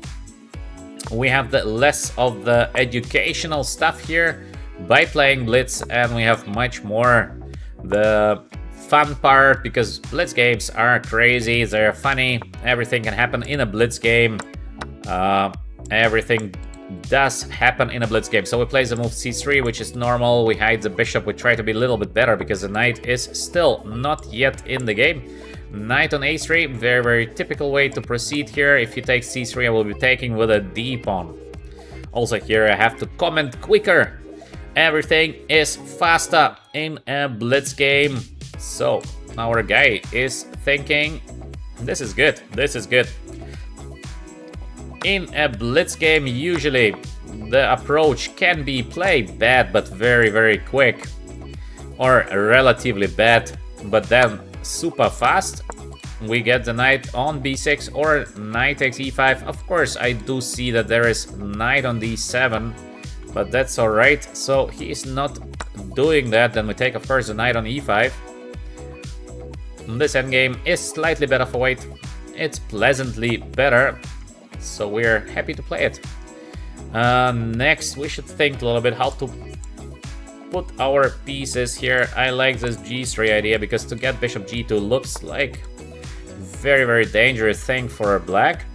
we have the less of the educational stuff here by playing Blitz, and we have much more the fun part, because Blitz games are crazy, they're funny, everything can happen in a Blitz game. Everything does happen in a Blitz game. So we play the move c3, which is normal. We hide the bishop. We try to be a little bit better because the knight is still not yet in the game. Knight on a3, very typical way to proceed here. If you take c3, I will be taking with a d pawn. Also here I have to comment quicker. Everything is faster in a Blitz game. So our guy is thinking, this is good, this is good. In a Blitz game, usually the approach can be played bad, but very quick, or relatively bad, but then super fast. We get the knight on b6 or knight takes e5. Of course, I do see that there is knight on d7, but that's alright. So he is not doing that. Then we take, of course, the knight on e5. This endgame is slightly better for white. It's pleasantly better. So we're happy to play it. Next, we should think a little bit how to put our pieces here. I like this g3 idea, because to get bishop g2 looks like very dangerous thing for black.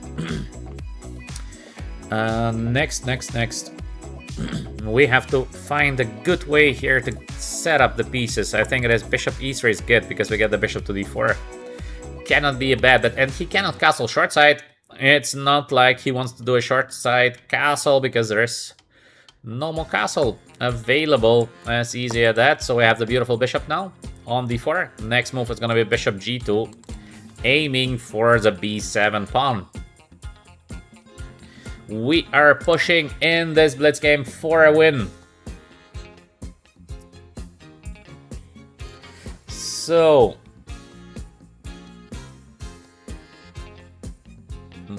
Next. We have to find a good way here to set up the pieces. I think it is bishop e3 is good, because we get the bishop to d4. Cannot be a bad bet, and he cannot castle short side. It's not like he wants to do a short side castle, because there is no more castle available as easy as that. So we have the beautiful bishop now on d4. Next move is going to be bishop g2, aiming for the b7 pawn. We are pushing in this Blitz game for a win. So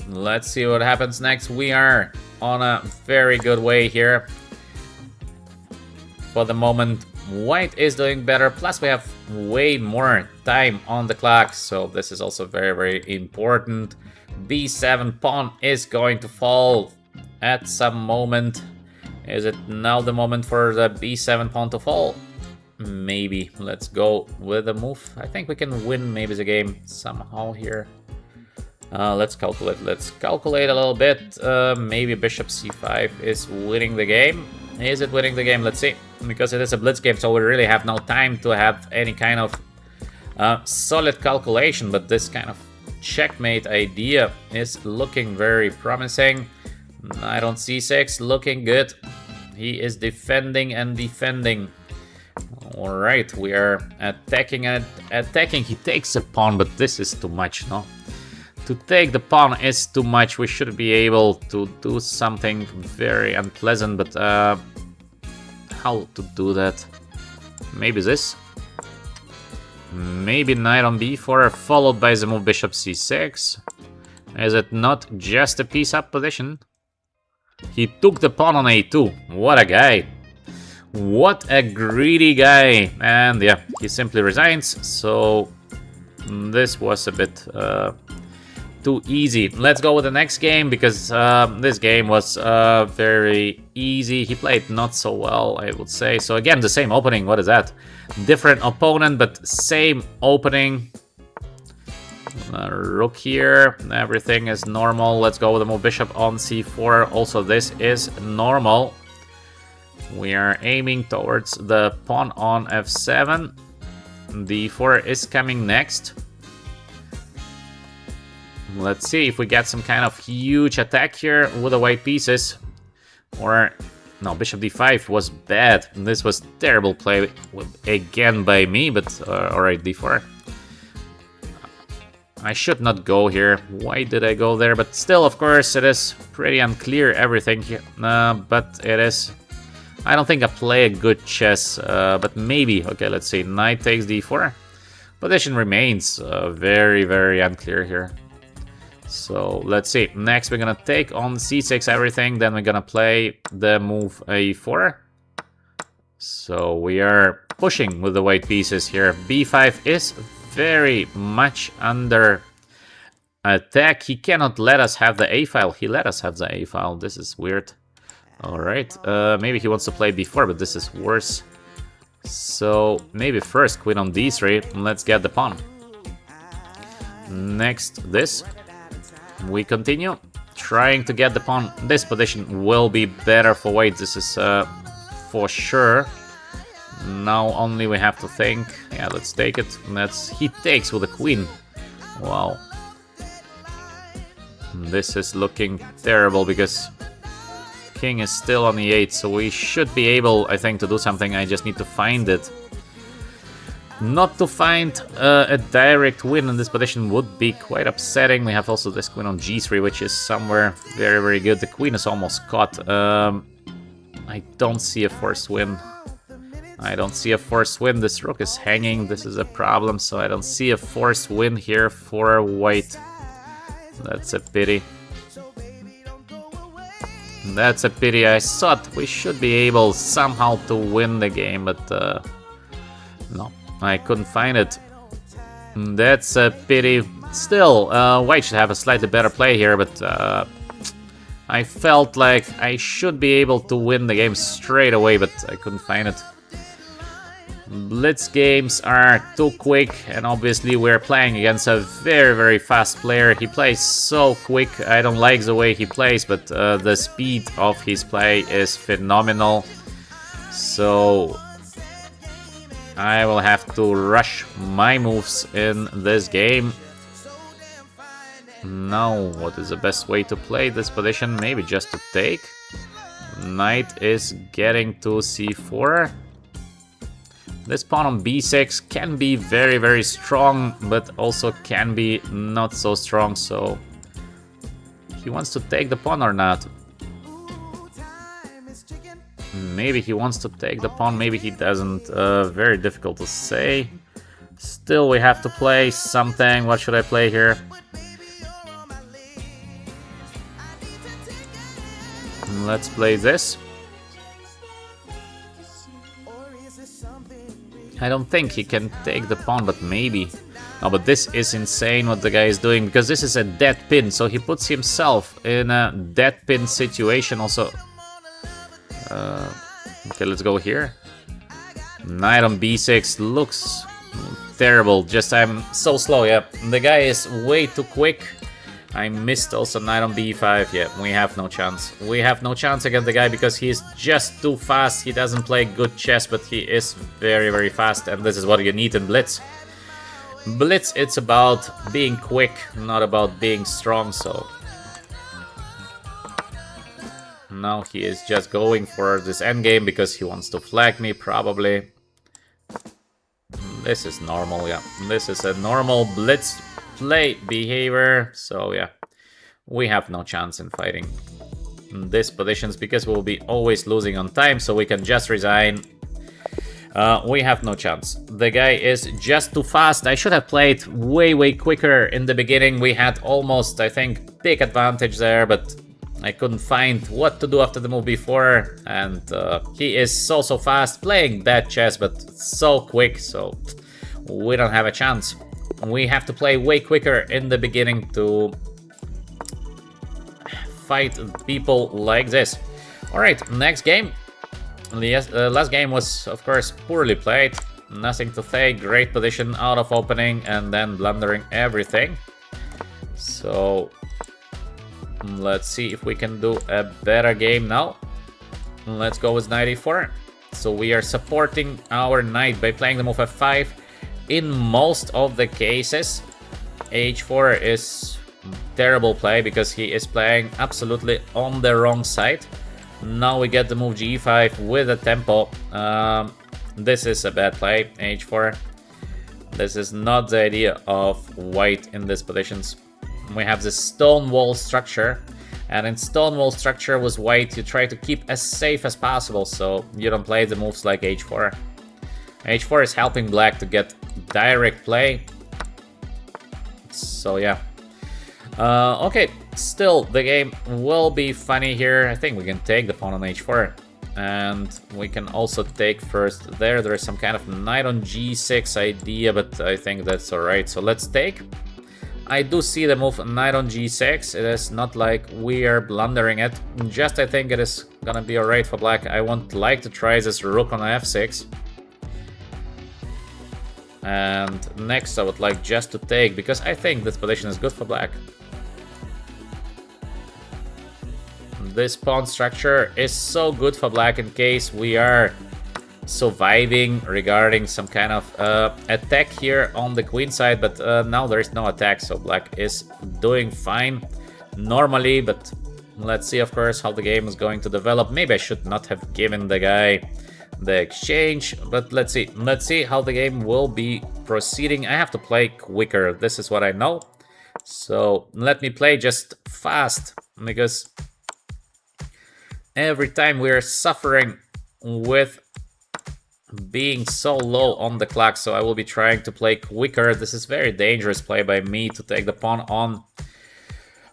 let's see what happens next. We are on a very good way here. For the moment, white is doing better. Plus, we have way more time on the clock. So this is also very important. b7 pawn is going to fall at some moment. Is it now the moment for the b7 pawn to fall? Maybe. Let's go with the move. I think we can win maybe the game somehow here. Let's calculate. Let's calculate a little bit. Maybe bishop c5 is winning the game. Is it winning the game? Let's see. Because it is a Blitz game, so we really have no time to have any kind of solid calculation. But this kind of checkmate idea is looking very promising. Knight on c6, looking good. He is defending and defending. All right, we are attacking and attacking. He takes a pawn, but this is too much, no? To take the pawn is too much. We should be able to do something very unpleasant, but how to do that? Maybe this? Maybe knight on b4, followed by the move bishop c6. Is it not just a piece up position? He took the pawn on a2. What a guy. What a greedy guy. And yeah, he simply resigns. So This was a bit too easy. Let's go with the next game, because this game was very easy. He played not so well, I would say. So again, the same opening. What is that? Different opponent, but same opening. Rook here. Everything is normal. Let's go with the move bishop on c4. Also, this is normal. We are aiming towards the pawn on f7. d4 is coming next. Let's see if we get some kind of huge attack here with the white pieces. Or, no, bishop d5 was bad. This was terrible play again by me, but alright, d4. I should not go here. Why did I go there? But still, of course, it is pretty unclear everything here. But it is... I don't think I play a good chess, but maybe. Okay, let's see. Knight takes d4. Position remains very, very unclear here. So let's see. Next, we're gonna take on c6 everything. Then we're gonna play the move a4. So we are pushing with the white pieces here. b5 is very much under attack. He cannot let us have the a-file. He let us have the a-file. This is weird. Alright, maybe he wants to play b4, but this is worse. So maybe first queen on d3. Let's get the pawn. Next, this. We continue trying to get the pawn. This position will be better for white. This is for sure. Now only we have to think. Yeah, let's take it. He takes with the queen. Wow. This is looking terrible because king is still on e8, so we should be able, I think, to do something. I just need to find it. Not to find a direct win in this position would be quite upsetting. We have also this queen on g3, which is somewhere very, very good. The queen is almost caught. I don't see a forced win. I don't see a forced win. This rook is hanging. This is a problem, so I don't see a forced win here for white. That's a pity. That's a pity. I thought we should be able somehow to win the game, but no, I couldn't find it. That's a pity. Still, white should have a slightly better play here, but I felt like I should be able to win the game straight away, but I couldn't find it. Blitz games are too quick, and obviously we're playing against a very, very fast player. He plays so quick. I don't like the way he plays, but the speed of his play is phenomenal. So I will have to rush my moves in this game. Now, what is the best way to play this position? Maybe just to take. Knight is getting to c4. This pawn on b6 can be very, very strong, but also can be not so strong, so he wants to take the pawn or not. Maybe he wants to take the pawn, maybe he doesn't. Very difficult to say. Still, we have to play something. What should I play here? Let's play this. I don't think he can take the pawn, but maybe. No, but this is insane what the guy is doing, because this is a dead pin, so he puts himself in a dead pin situation also. Okay, let's go here. Knight on b6 looks terrible, just I'm so slow, yeah. The guy is way too quick. I missed also knight on b5, yeah, we have no chance. We have no chance against the guy because he is just too fast. He doesn't play good chess, but he is very, very fast, and this is what you need in Blitz. Blitz, it's about being quick, not about being strong, so... Now he is just going for this endgame because he wants to flag me, probably. This is normal, yeah. This is a normal Blitz play behavior, so yeah, we have no chance in fighting these positions because we'll be always losing on time, so we can just resign. We have no chance. The guy is just too fast. I should have played way quicker in the beginning. We had almost, I think, big advantage there, but I couldn't find what to do after the move before, and he is so fast, playing bad chess, but so quick, so we don't have a chance. we have to play way quicker in the beginning to fight people like this. Alright, next game. The last game was, of course, poorly played. Nothing to say, great position out of opening and then blundering everything. So let's see if we can do a better game now. Let's go with knight e4. So we are supporting our knight by playing the move f5 in most of the cases. h4 is terrible play because he is playing absolutely on the wrong side. Now we get the move g5 with a tempo. This is a bad play, h4. This is not the idea of white in these positions. We have this stone wall structure, and in stone wall structure with white you try to keep as safe as possible so you don't play the moves like h4. h4 is helping black to get direct play. So yeah. Okay, still the game will be funny here. I think we can take the pawn on h4. And we can also take first there. There is some kind of knight on g6 idea, but I think that's alright. So let's take. I do see the move knight on g6. It is not like we are blundering it. Just I think it is gonna be alright for black. I won't like to try this rook on f6. And next I would like just to take, because I think this position is good for black. This pawn structure is so good for black in case we are surviving regarding some kind of attack here on the queen side, but now there is no attack, so black is doing fine normally. But let's see, of course, how the game is going to develop. Maybe I should not have given the guy the exchange, but let's see how the game will be proceeding. I have to play quicker, this is what I know, so let me play just fast, because every time we are suffering with being so low on the clock, so I will be trying to play quicker. This is very dangerous play by me to take the pawn on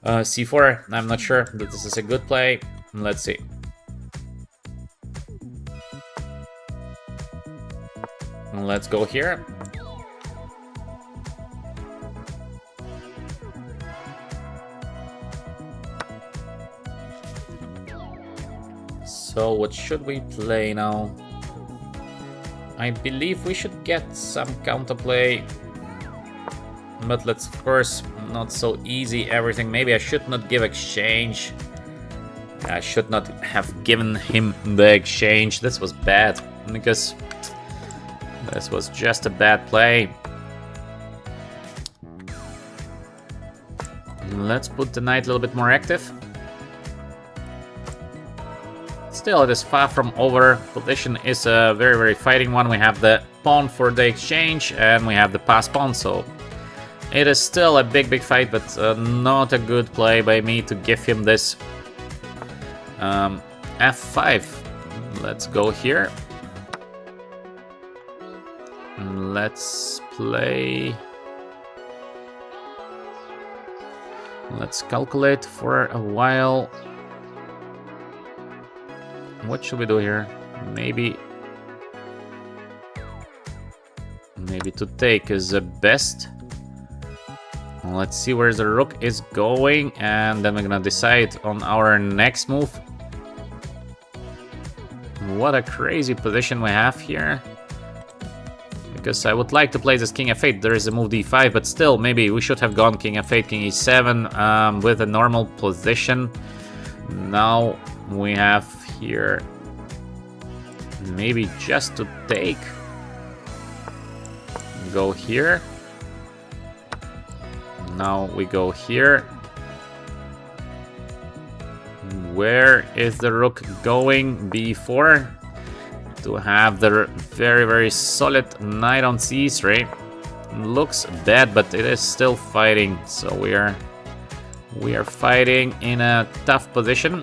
c4. I'm not sure that this is a good play. Let's see. Let's go here. So what should we play now? I believe we should get some counterplay, but let's, of course, not so easy everything. Maybe I should not give exchange. I should not have given him the exchange. This was bad, because this was just a bad play. Let's put the knight a little bit more active. Still, it is far from over. Position is a very, very fighting one. We have the pawn for the exchange, and we have the pass pawn, so it is still a big, big fight, but not a good play by me to give him this. f5. Let's go here. Let's play. Let's calculate for a while. What should we do here? Maybe to take is the best. Let's see where the rook is going, and then we're gonna decide on our next move. What a crazy position we have here. Because I would like to play this king f8. There is a move d5, but still, maybe we should have gone king f8, king e7 with a normal position. Now we have here maybe just to take. Go here. Now we go here. Where is the rook going? b4. To have the very, very solid knight on c3. Looks bad, but it is still fighting. So we are fighting in a tough position.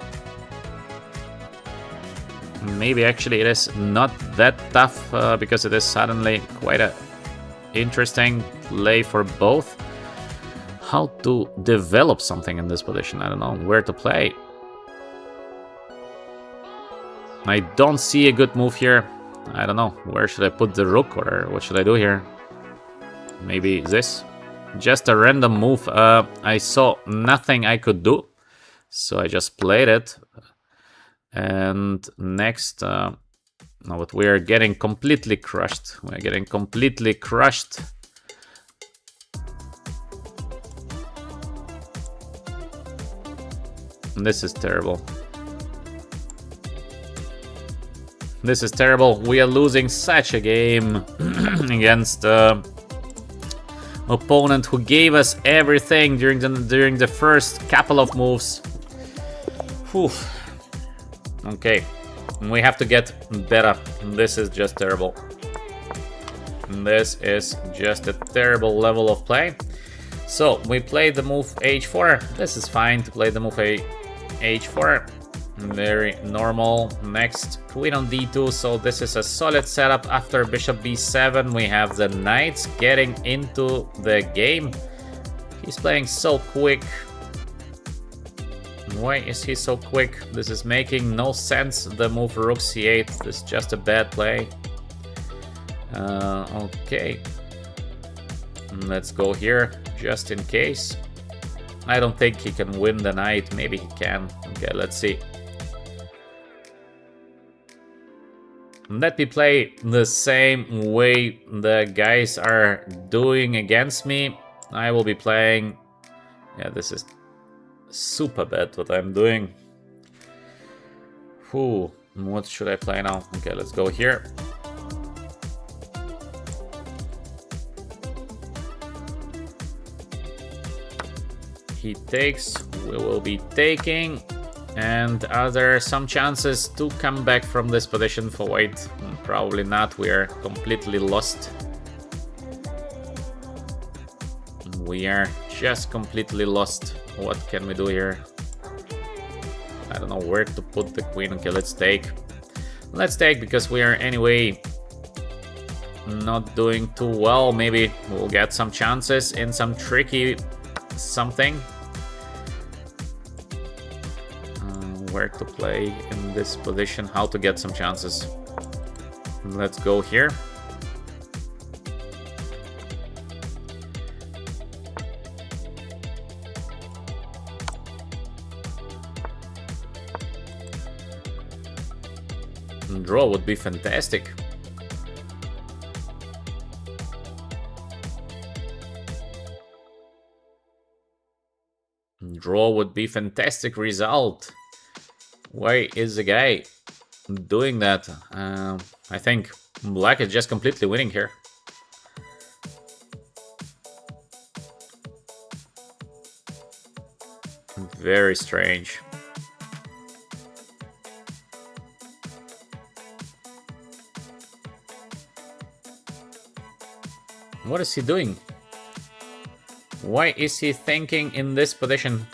Maybe actually it is not that tough, because it is suddenly quite a interesting play for both. How to develop something in this position? I don't know where to play. I don't see a good move here. I don't know. Where should I put the rook, or what should I do here? Maybe this? Just a random move. I saw nothing I could do, so I just played it. And next, no, but we are getting completely crushed. We're getting completely crushed. This is terrible. This is terrible. We are losing such a game against opponent who gave us everything during the first couple of moves. Whew. Okay, we have to get better. This is just terrible. This is just a terrible level of play. So we play the move h4. This is fine to play the move h4. Very normal. Next, queen on d2. So this is a solid setup. After bishop b7, we have the knights getting into the game. He's playing so quick. Why is he so quick? This is making no sense. The move rook c8. This is just a bad play. Okay. Let's go here, just in case. I don't think he can win the knight. Maybe he can. Okay, let's see. Let me play the same way the guys are doing against me. I will be playing... Yeah, this is super bad what I'm doing. Whew, what should I play now? Okay, let's go here. He takes, we will be taking. And are there some chances to come back from this position for white? Probably not, we are completely lost. We are just completely lost. What can we do here? I don't know where to put the queen. Okay, let's take. Let's take because we are anyway not doing too well. Maybe we'll get some chances in some tricky something. Where to play in this position, how to get some chances. Let's go here. Draw would be fantastic. Draw would be fantastic result. Why is the guy doing that? I think black is just completely winning here. Very strange. What is he doing? Why is he thinking in this position?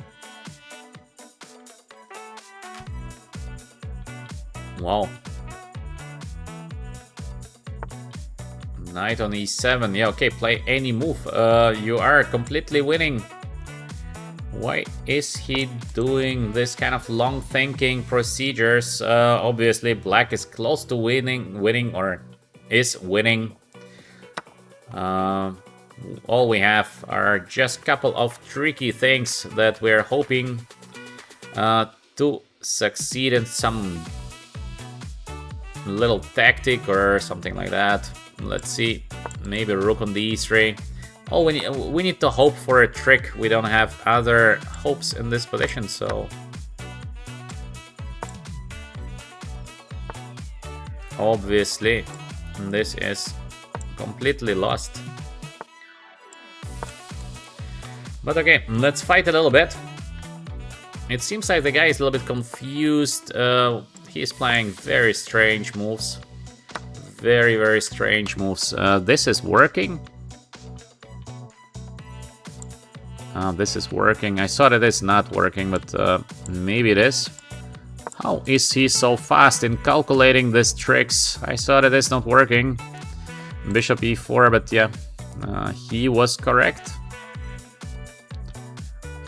Wow. Knight on e7. Yeah, okay, play any move. You are completely winning. Why is he doing this kind of long thinking procedures? Obviously, black is close to winning or is winning. All we have are just a couple of tricky things that we're hoping to succeed in some little tactic or something like that. Let's see, maybe rook on the e3. Oh, we need to hope for a trick. We don't have other hopes in this position, so obviously this is completely lost. But okay, let's fight a little bit. It seems like the guy is a little bit confused. He's playing very strange moves. Very strange moves. This is working. This is working. I thought it is not working, but maybe it is. How is he so fast in calculating these tricks? I thought it is not working. Bishop e4, but yeah, he was correct.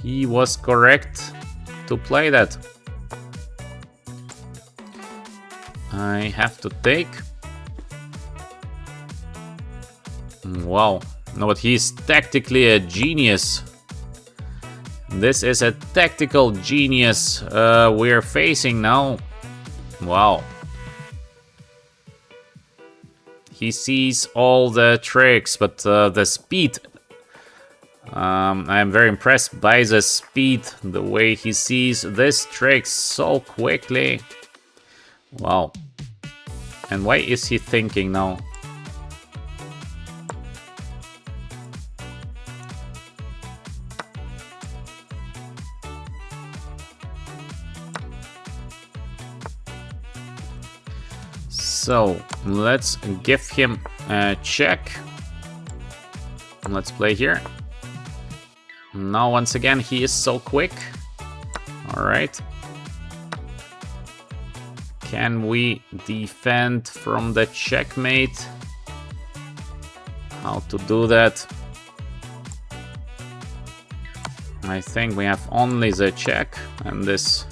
He was correct to play that. I have to take. Wow, No, but he's tactically a genius. This is a tactical genius we're facing now. Wow. He sees all the tricks, but the speed. I am very impressed by the speed, the way he sees this trick so quickly. Wow. And why is he thinking now? So, let's give him a check. Let's play here. Now, once again, he is so quick. Alright. Can we defend from the checkmate? How to do that? I think we have only the check and this.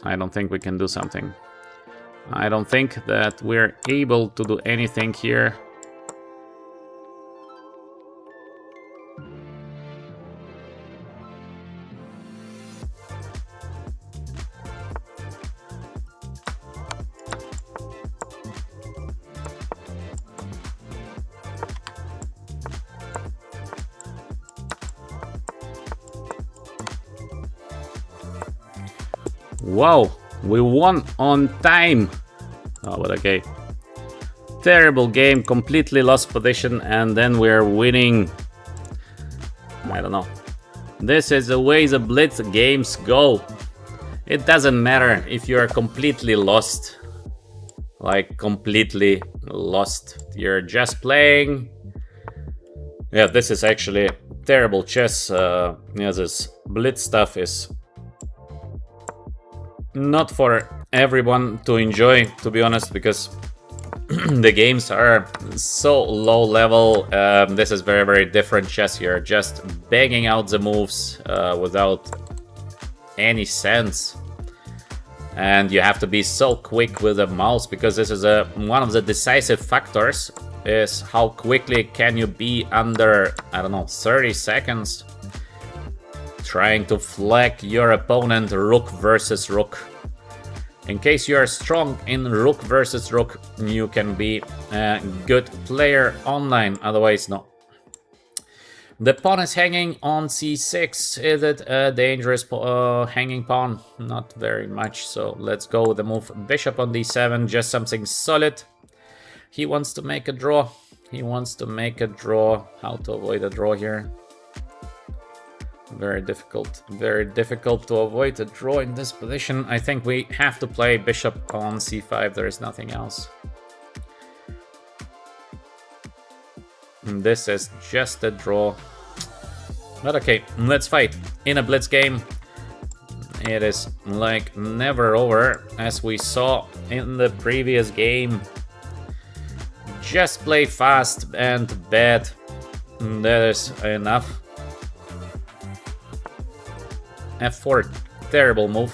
I don't think we can do something. I don't think that we're able to do anything here. Wow, we won on time. Oh, but okay. Terrible game, completely lost position, and then we're winning. I don't know. This is the way the Blitz games go. It doesn't matter if you are completely lost. Like, completely lost. You're just playing. Yeah, this is actually terrible chess. Yeah, this Blitz stuff is not for everyone to enjoy, to be honest, because the games are so low level. This is very, very different chess. You're just banging out the moves without any sense. And you have to be so quick with the mouse, because this is one of the decisive factors, is how quickly can you be under, I don't know, 30 seconds. Trying to flag your opponent rook versus rook. In case you are strong in rook versus rook, you can be a good player online, otherwise no. The pawn is hanging on c6. Is it a dangerous hanging pawn? Not very much, so let's go with the move bishop on d7, just something solid. He wants to make a draw. He wants to make a draw. How to avoid a draw here? Very difficult to avoid a draw in this position. I think we have to play bishop on c5, there is nothing else. This is just a draw. But okay, let's fight. In a Blitz game, it is like never over, as we saw in the previous game. Just play fast and bad. That is enough. f4, terrible move,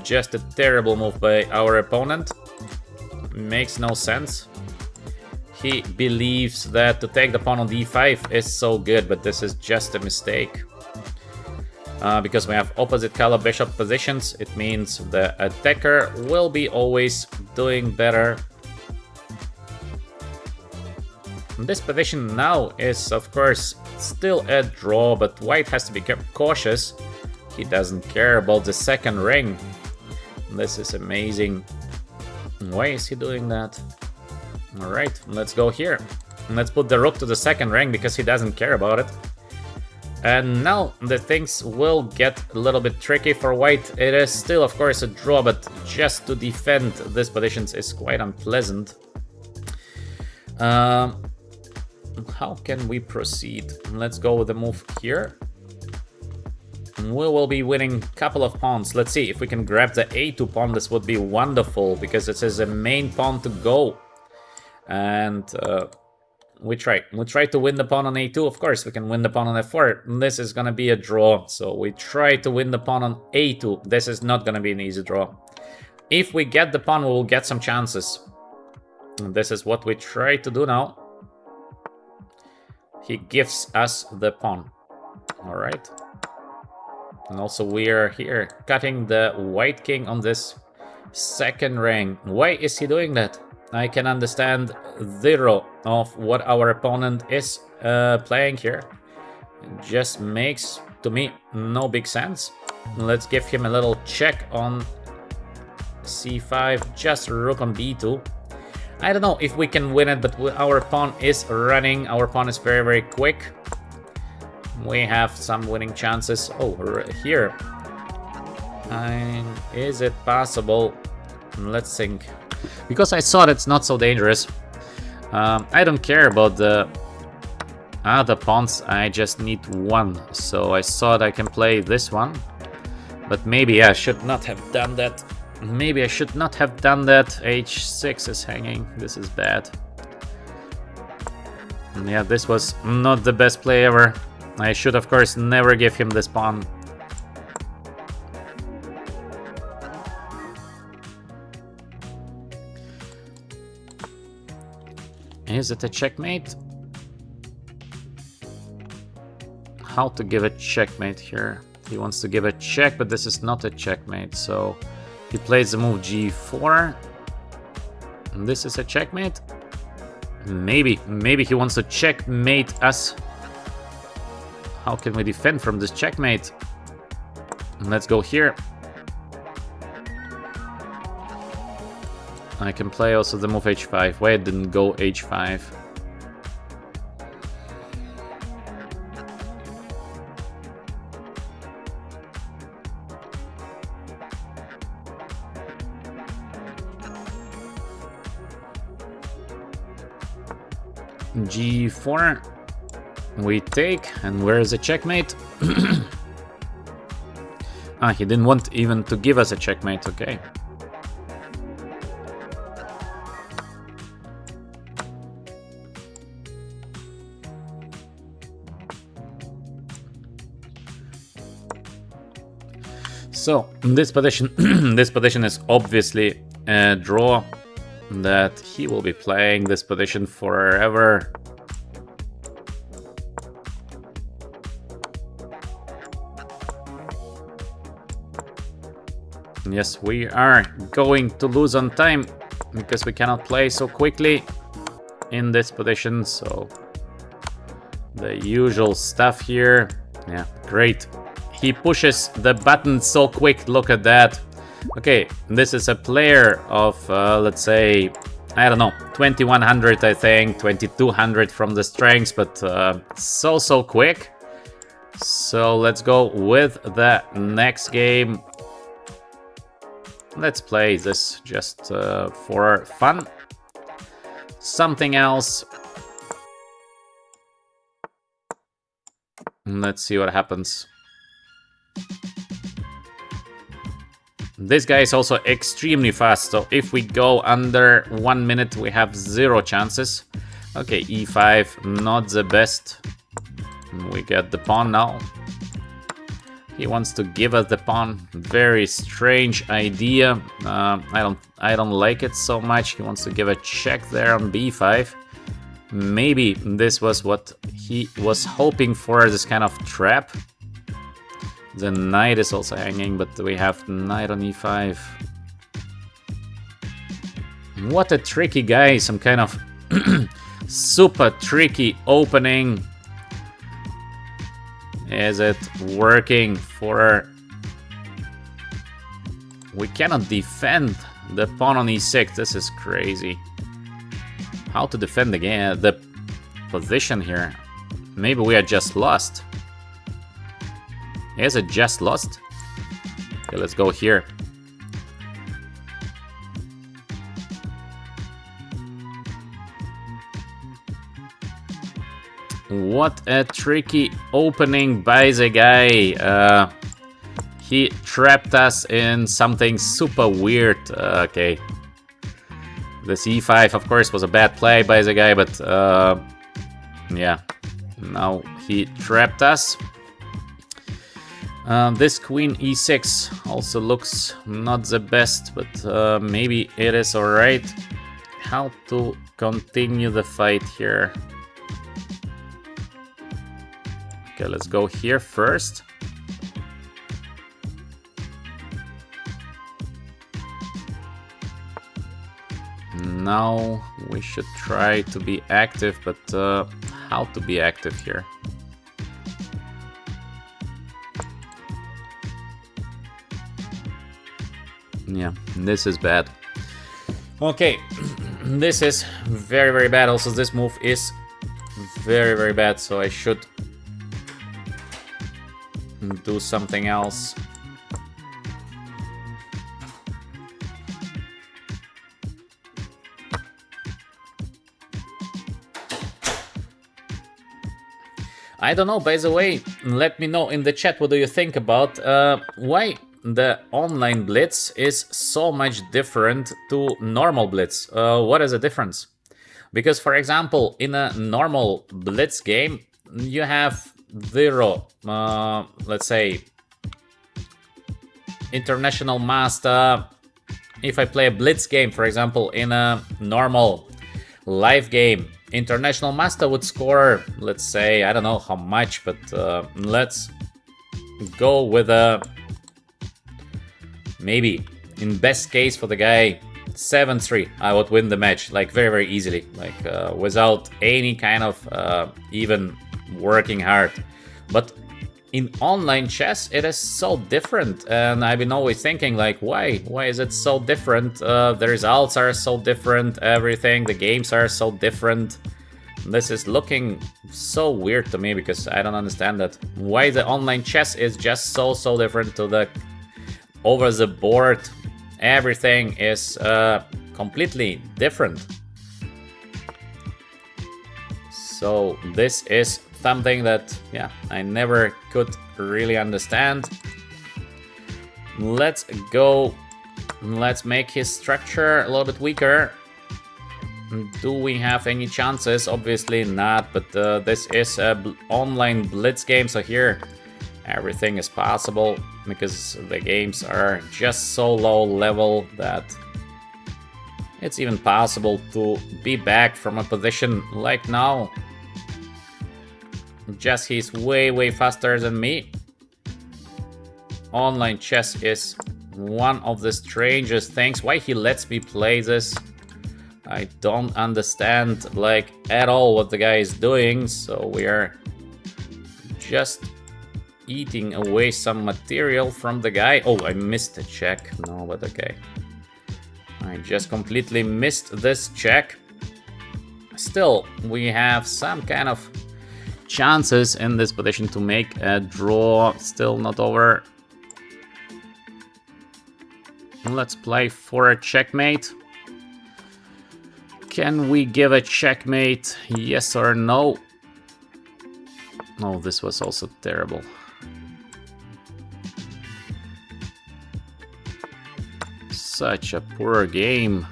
just a terrible move by our opponent. Makes no sense. He believes that to take the pawn on d5 is so good, but this is just a mistake. Because we have opposite color bishop positions, it means the attacker will be always doing better. This position now is, of course, still a draw, but white has to be cautious. He doesn't care about the second ring. This is amazing. Why is he doing that? Alright, let's go here. Let's put the rook to the second ring because he doesn't care about it. And now the things will get a little bit tricky for white. It is still, of course, a draw, but just to defend these positions is quite unpleasant. How can we proceed? Let's go with the move here. We will be winning a couple of pawns. Let's see if we can grab the a2 pawn. This would be wonderful because this is a main pawn to go. And we try to win the pawn on a2. Of course, we can win the pawn on f4. This is gonna be a draw. So we try to win the pawn on a2. This is not gonna be an easy draw. If we get the pawn, we will get some chances. And this is what we try to do now. He gives us the pawn. Alright. And also we are here cutting the white king on this second ring. Why is he doing that? I can understand zero of what our opponent is playing here. It just makes, to me, no big sense. Let's give him a little check on c5, just rook on b2. I don't know if we can win it, but our pawn is running. Our pawn is very, very quick. We have some winning chances. Oh, here. Is it possible? Let's think. Because I thought it's not so dangerous. I don't care about the other pawns. I just need one. So I thought I can play this one. But maybe I should not have done that. Maybe I should not have done that. h6 is hanging. This is bad. Yeah, this was not the best play ever. I should, of course, never give him this pawn. Is it a checkmate? How to give a checkmate here? He wants to give a check, but this is not a checkmate, so he plays the move g4. And this is a checkmate? Maybe he wants to checkmate us. How can we defend from this checkmate? Let's go here. I can play also the move h5. Why I didn't go h5? g4. We take, and where is the checkmate? Ah, he didn't want even to give us a checkmate, okay. So, this position, this position is obviously a draw, that he will be playing this position forever. Yes, we are going to lose on time because we cannot play so quickly in this position. So the usual stuff here. Yeah, great. He pushes the button so quick. Look at that. Okay, this is a player of, let's say, I don't know, 2100, I think, 2200 from the strengths, but so quick. So let's go with the next game. Let's play this just for fun. Something else. Let's see what happens. This guy is also extremely fast, so if we go under 1 minute, we have 0 chances. Okay, e5, not the best. We get the pawn now. He wants to give us the pawn. Very strange idea. I don't like it so much. He wants to give a check there on b5. Maybe this was what he was hoping for, this kind of trap. The knight is also hanging, but we have knight on e5. What a tricky guy, some kind of super tricky opening. Is it working for... We cannot defend the pawn on e6, this is crazy. How to defend again the position here? Maybe we are just lost. Is it just lost? Okay, let's go here. What a tricky opening by the guy. He trapped us in something super weird. Okay. The c5, of course, was a bad play by the guy, but yeah. Now he trapped us. This queen e6 also looks not the best, but maybe it is alright. How to continue the fight here? Okay, let's go here first. Now we should try to be active, but how to be active here? Yeah, this is bad. Okay, this is very, very bad. Also, this move is very, very bad, so I should do something else. I don't know, by the way, let me know in the chat what do you think about why the online Blitz is so much different to normal Blitz. What is the difference? Because, for example, in a normal Blitz game, you have zero, let's say, international master. If I play a Blitz game, for example, in a normal live game, international master would score, let's say, I don't know how much, but let's go with a, maybe, in best case for the guy, 7-3. I would win the match, like, very, very easily, like, without any kind of even working hard. But in online chess, it is so different, and I've been always thinking, like, why is it so different? The results are so different, everything, the games are so different. This is looking so weird to me, because I don't understand that. Why the online chess is just so different to the over the board. Everything is completely different. So this is something that, yeah, I never could really understand. Let's go. Let's make his structure a little bit weaker. Do we have any chances? Obviously not, but this is an online Blitz game, so here everything is possible, because the games are just so low level that it's even possible to be back from a position like now. Just he's way faster than me. Online chess is one of the strangest things. Why he lets me play this, I don't understand, like, at all what the guy is doing. So we are just eating away some material from the guy. Oh, I missed a check. No, but okay. I just completely missed this check. Still, we have some kind of chances in this position to make a draw. Still not over. Let's play for a checkmate. Can we give a checkmate? Yes or no? No, this was also terrible. Such a poor game.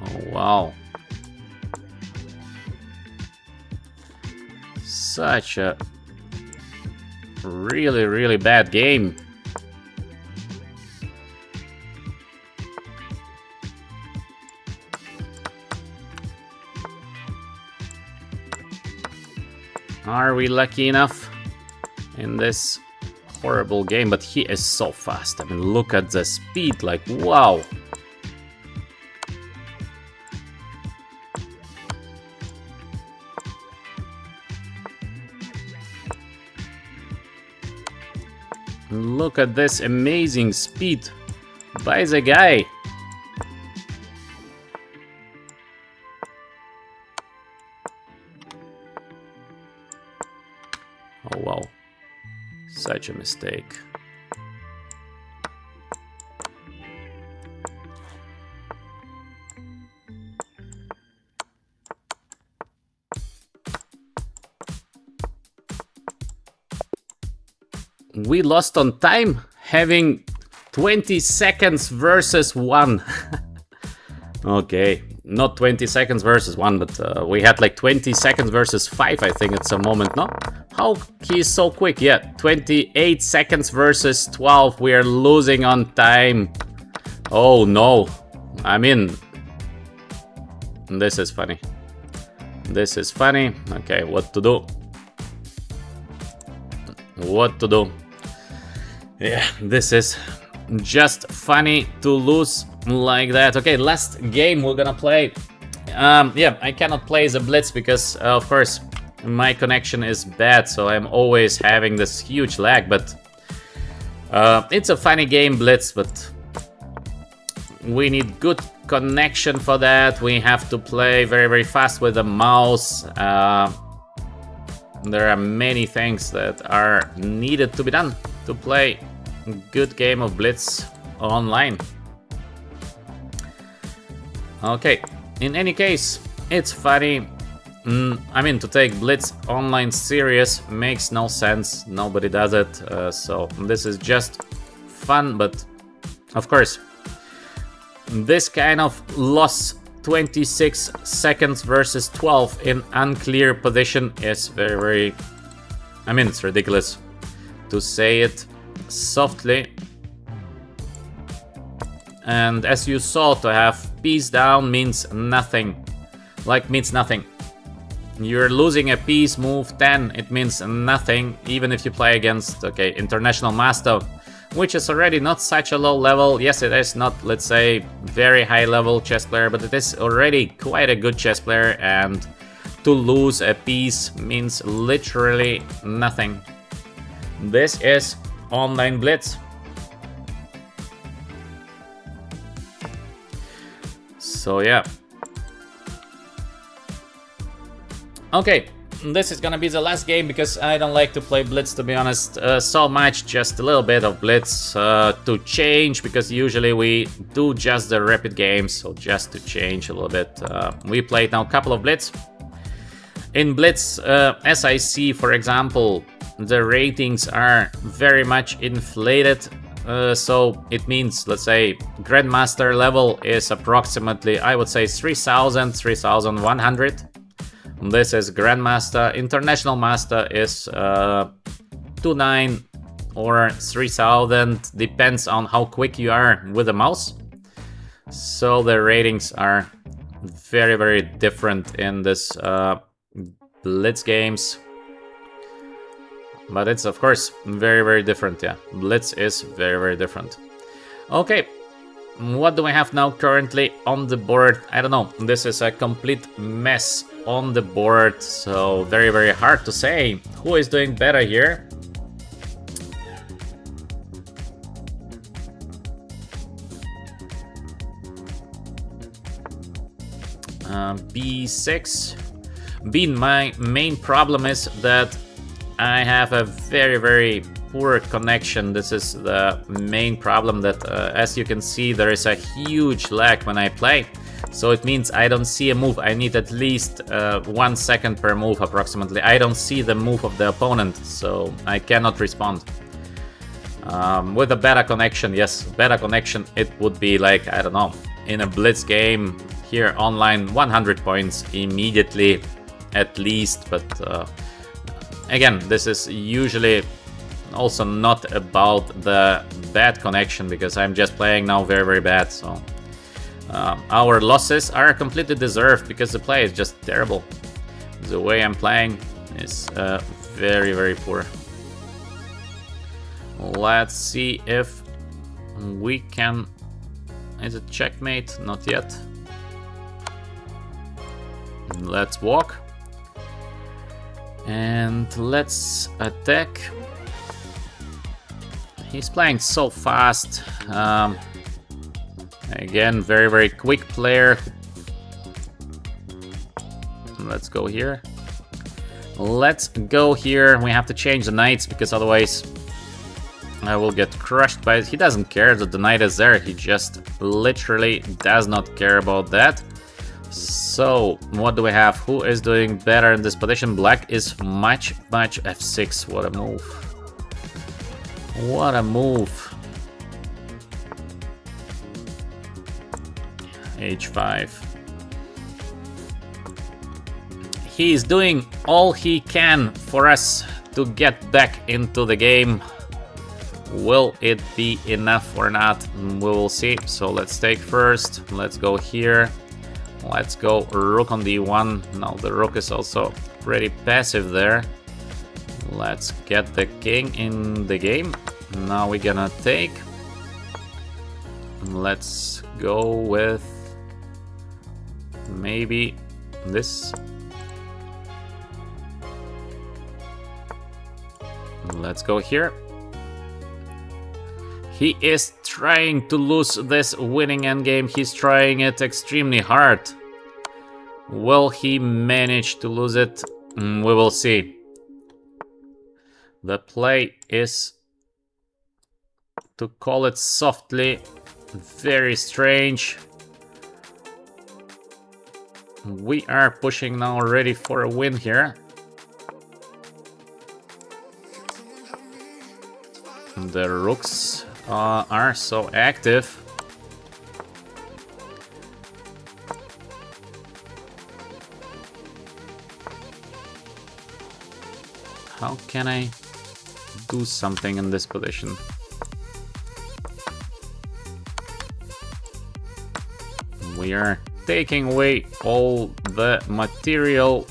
Oh, wow. Such a really bad game. Are we lucky enough in this horrible game? But he is so fast. I mean, look at the speed, like, wow. Look at this amazing speed by the guy. Oh, wow. Such a mistake. We lost on time, having 20 seconds versus 1. Okay, not 20 seconds versus 1, but we had like 20 seconds versus 5, I think, at some moment, no? How he's so quick? Yeah, 28 seconds versus 12. We are losing on time. Oh no. I mean, this is funny. This is funny. Okay, what to do? What to do? Yeah, this is just funny to lose like that. Okay, last game we're gonna play. Yeah, I cannot play the Blitz because, of course, my connection is bad, so I'm always having this huge lag. But it's a funny game, Blitz, but we need good connection for that. We have to play very, very fast with the mouse. There are many things that are needed to be done to play a good game of Blitz online. Okay, in any case, it's funny. I mean, to take Blitz online serious makes no sense. Nobody does it. So this is just fun, but of course, this kind of loss, 26 seconds versus 12 in unclear position, is very, very... I mean, it's ridiculous, to say it softly. And as you saw, to have piece down means nothing. Like, means nothing. You're losing a piece, move 10, it means nothing, even if you play against, okay, International Master, which is already not such a low level. Yes, it is not, let's say, very high level chess player, but it is already quite a good chess player, and to lose a piece means literally nothing. This is online Blitz. So yeah. Okay, this is gonna be the last game because I don't like to play Blitz, to be honest, so much. Just a little bit of Blitz to change, because usually we do just the rapid games, so just to change a little bit. We played now a couple of Blitz. In Blitz, as I see, for example, the ratings are very much inflated. So it means, let's say, Grandmaster level is approximately, I would say, 3,000, 3,100. This is Grandmaster. International Master is 2,900 or 3,000, depends on how quick you are with the mouse. So the ratings are very, very different in this Blitz games. But it's, of course, very, very different, yeah. Blitz is very, very different. Okay, what do we have now currently on the board? I don't know. This is a complete mess on the board, so very, very hard to say who is doing better here. B6. My main problem is that I have a very, very poor connection. This is the main problem, that as you can see, there is a huge lag when I play. So it means I don't see a move. I need at least 1 second per move approximately. I don't see the move of the opponent, so I cannot respond. With a better connection, yes, better connection, it would be like, I don't know, in a Blitz game here online, 100 points immediately at least. But again, this is usually also not about the bad connection, because I'm just playing now very, very bad. So our losses are completely deserved because the play is just terrible. The way I'm playing is very, very poor. Let's see if we can... Is it checkmate? Not yet. Let's walk. And let's attack. He's playing so fast. Again, very, very quick player. Let's go here. Let's go here. We have to change the knights, because otherwise I will get crushed by it. He doesn't care that the knight is there. He just literally does not care about that. So, what do we have? Who is doing better in this position? Black is much, much... F6, what a move. What a move. H5. He's doing all he can for us to get back into the game. Will it be enough or not? We will see. So let's take first. Let's go here. Let's go rook on d1. Now the rook is also pretty passive there. Let's get the king in the game. Now we're gonna take. Let's go with maybe this. Let's go here. He is trying to lose this winning endgame. He's trying it extremely hard. Will he manage to lose it? We will see. The play is, to call it softly, very strange. We are pushing now already for a win here. The rooks are so active. How can I do something in this position? We are taking away all the material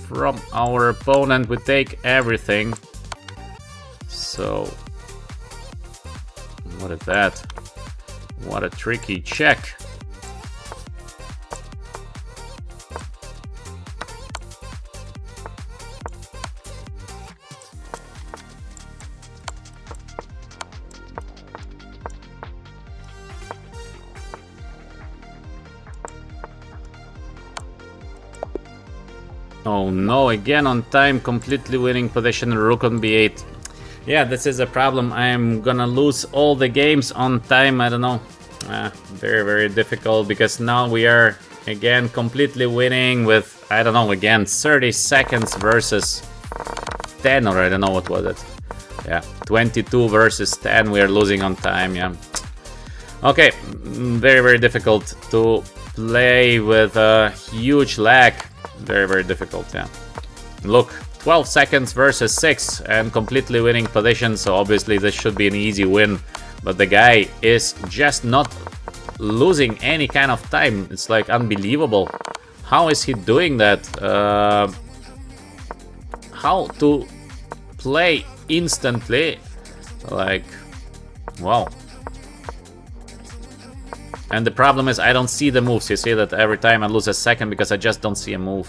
from our opponent. We take everything. So, what is that? What a tricky check. Oh no, again on time, completely winning position, rook on b8. Yeah, this is a problem. I'm gonna lose all the games on time, I don't know. Very, very difficult, because now we are again completely winning with, I don't know, again 30 seconds versus 10, or I don't know what was it. Yeah, 22 versus 10, we are losing on time, yeah. Okay, very, very difficult to play with a huge lag. Very, very difficult, yeah. Look, 12 seconds versus 6 and completely winning position, so obviously this should be an easy win. But the guy is just not losing any kind of time. It's like unbelievable. How is he doing that? How to play instantly? Like, wow. And the problem is I don't see the moves. You see that every time I lose a second because I just don't see a move.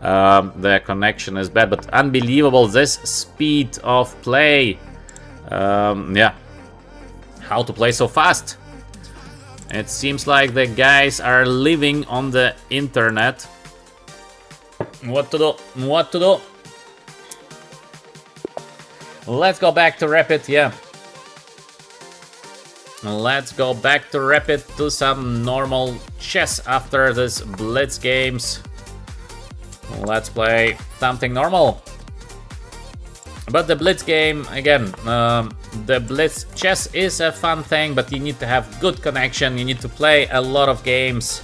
The connection is bad, but unbelievable, this speed of play. Yeah, how to play so fast? It seems like the guys are living on the internet. What to do? What to do? Let's go back to Rapid, yeah. Let's go back to Rapid, to some normal chess after this Blitz games. Let's play something normal. But the Blitz game, again, the Blitz chess is a fun thing, but you need to have good connection, you need to play a lot of games.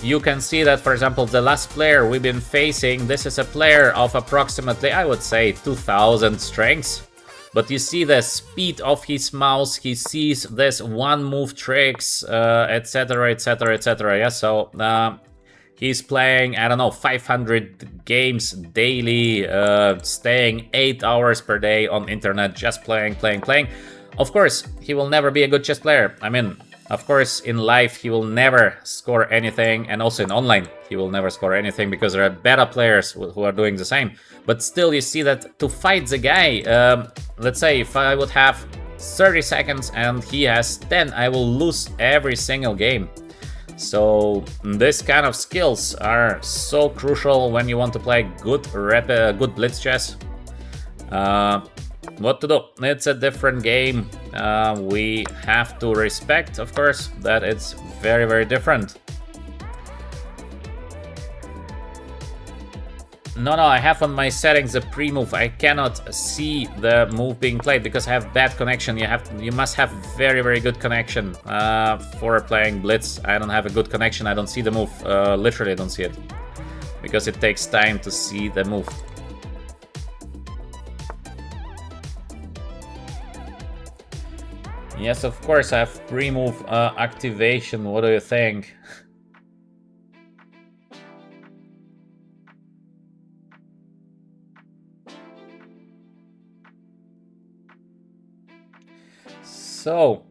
You can see that, for example, the last player we've been facing, this is a player of approximately, I would say, 2000 strengths. But you see the speed of his mouse, he sees this one move tricks, etc, etc, etc. Yeah, so he's playing, I don't know, 500 games daily, staying 8 hours per day on internet, just playing. Of course, he will never be a good chess player. I mean, of course, in life he will never score anything, and also in online he will never score anything, because there are better players who are doing the same. But still, you see that to fight the guy, let's say if I would have 30 seconds and he has 10, I will lose every single game. So this kind of skills are so crucial when you want to play good Blitz chess. What to do? It's a different game. We have to respect, of course, that it's very, very different. No, I have on my settings the pre-move. I cannot see the move being played because I have bad connection. You must have very, very good connection for playing Blitz. I don't have a good connection. I don't see the move. Literally, I don't see it because it takes time to see the move. Yes, of course, I have pre-move activation. What do you think? So,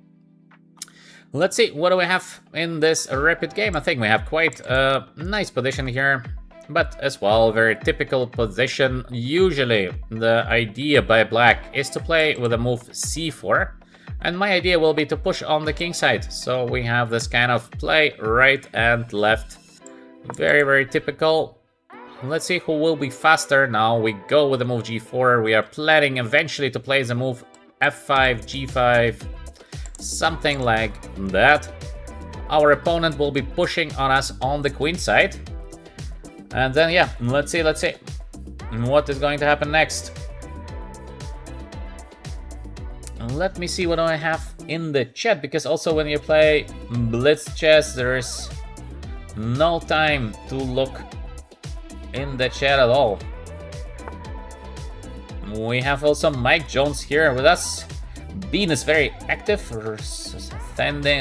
let's see, what do we have in this rapid game? I think we have quite a nice position here, but as well, very typical position. Usually, the idea by black is to play with a move c4, and my idea will be to push on the king side. So we have this kind of play right and left. Very, very typical. Let's see who will be faster. Now we go with the move g4. We are planning eventually to play the move f5, g5, something like that. Our opponent will be pushing on us on the queen side. And then, yeah, let's see what is going to happen next. Let me see what I have in the chat, because also when you play Blitz chess, there is no time to look in the chat at all. We have also Mike Jones here with us. Bean is very active,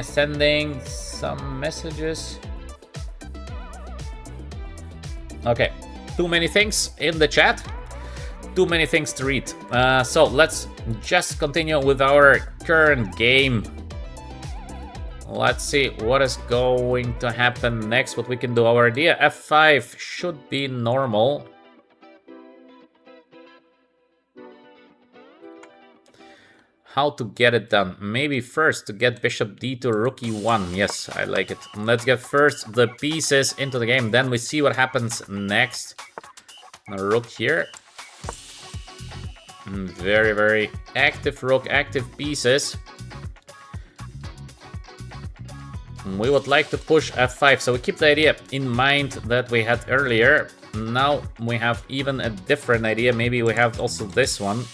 sending some messages. Okay, too many things in the chat, too many things to read. So let's just continue with our current game. Let's see what is going to happen next, what we can do. Our idea, f5 should be normal. How to get it done? Maybe first to get bishop d to rook e1. Yes, I like it. Let's get first the pieces into the game, then we see what happens next. Rook here. Very, very active rook, active pieces. We would like to push f5, so we keep the idea in mind that we had earlier. Now we have even a different idea. Maybe we have also this one.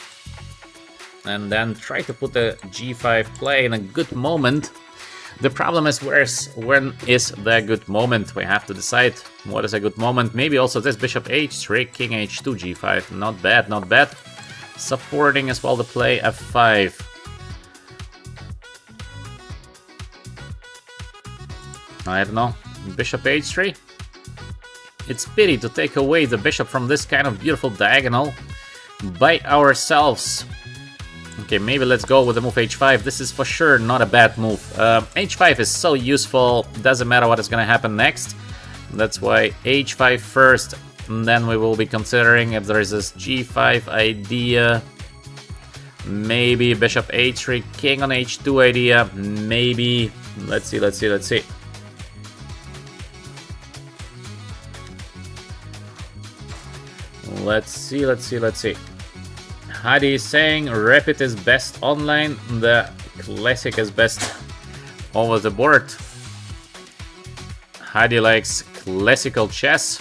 And then try to put the g5 play in a good moment. The problem is, when is the good moment? We have to decide what is a good moment. Maybe also this bishop h3, king h2, g5. Not bad, not bad. Supporting as well the play f5. I don't know. Bishop h3. It's pity to take away the bishop from this kind of beautiful diagonal by ourselves. Okay, maybe let's go with the move h5. This is for sure not a bad move. H5 is so useful, doesn't matter what is going to happen next. That's why h5 first, and then we will be considering if there is this g5 idea. Maybe bishop h3, king on h2 idea. Maybe. Let's see. Let's see. Hadi is saying Rapid is best online, the Classic is best over the board. Hadi likes classical chess.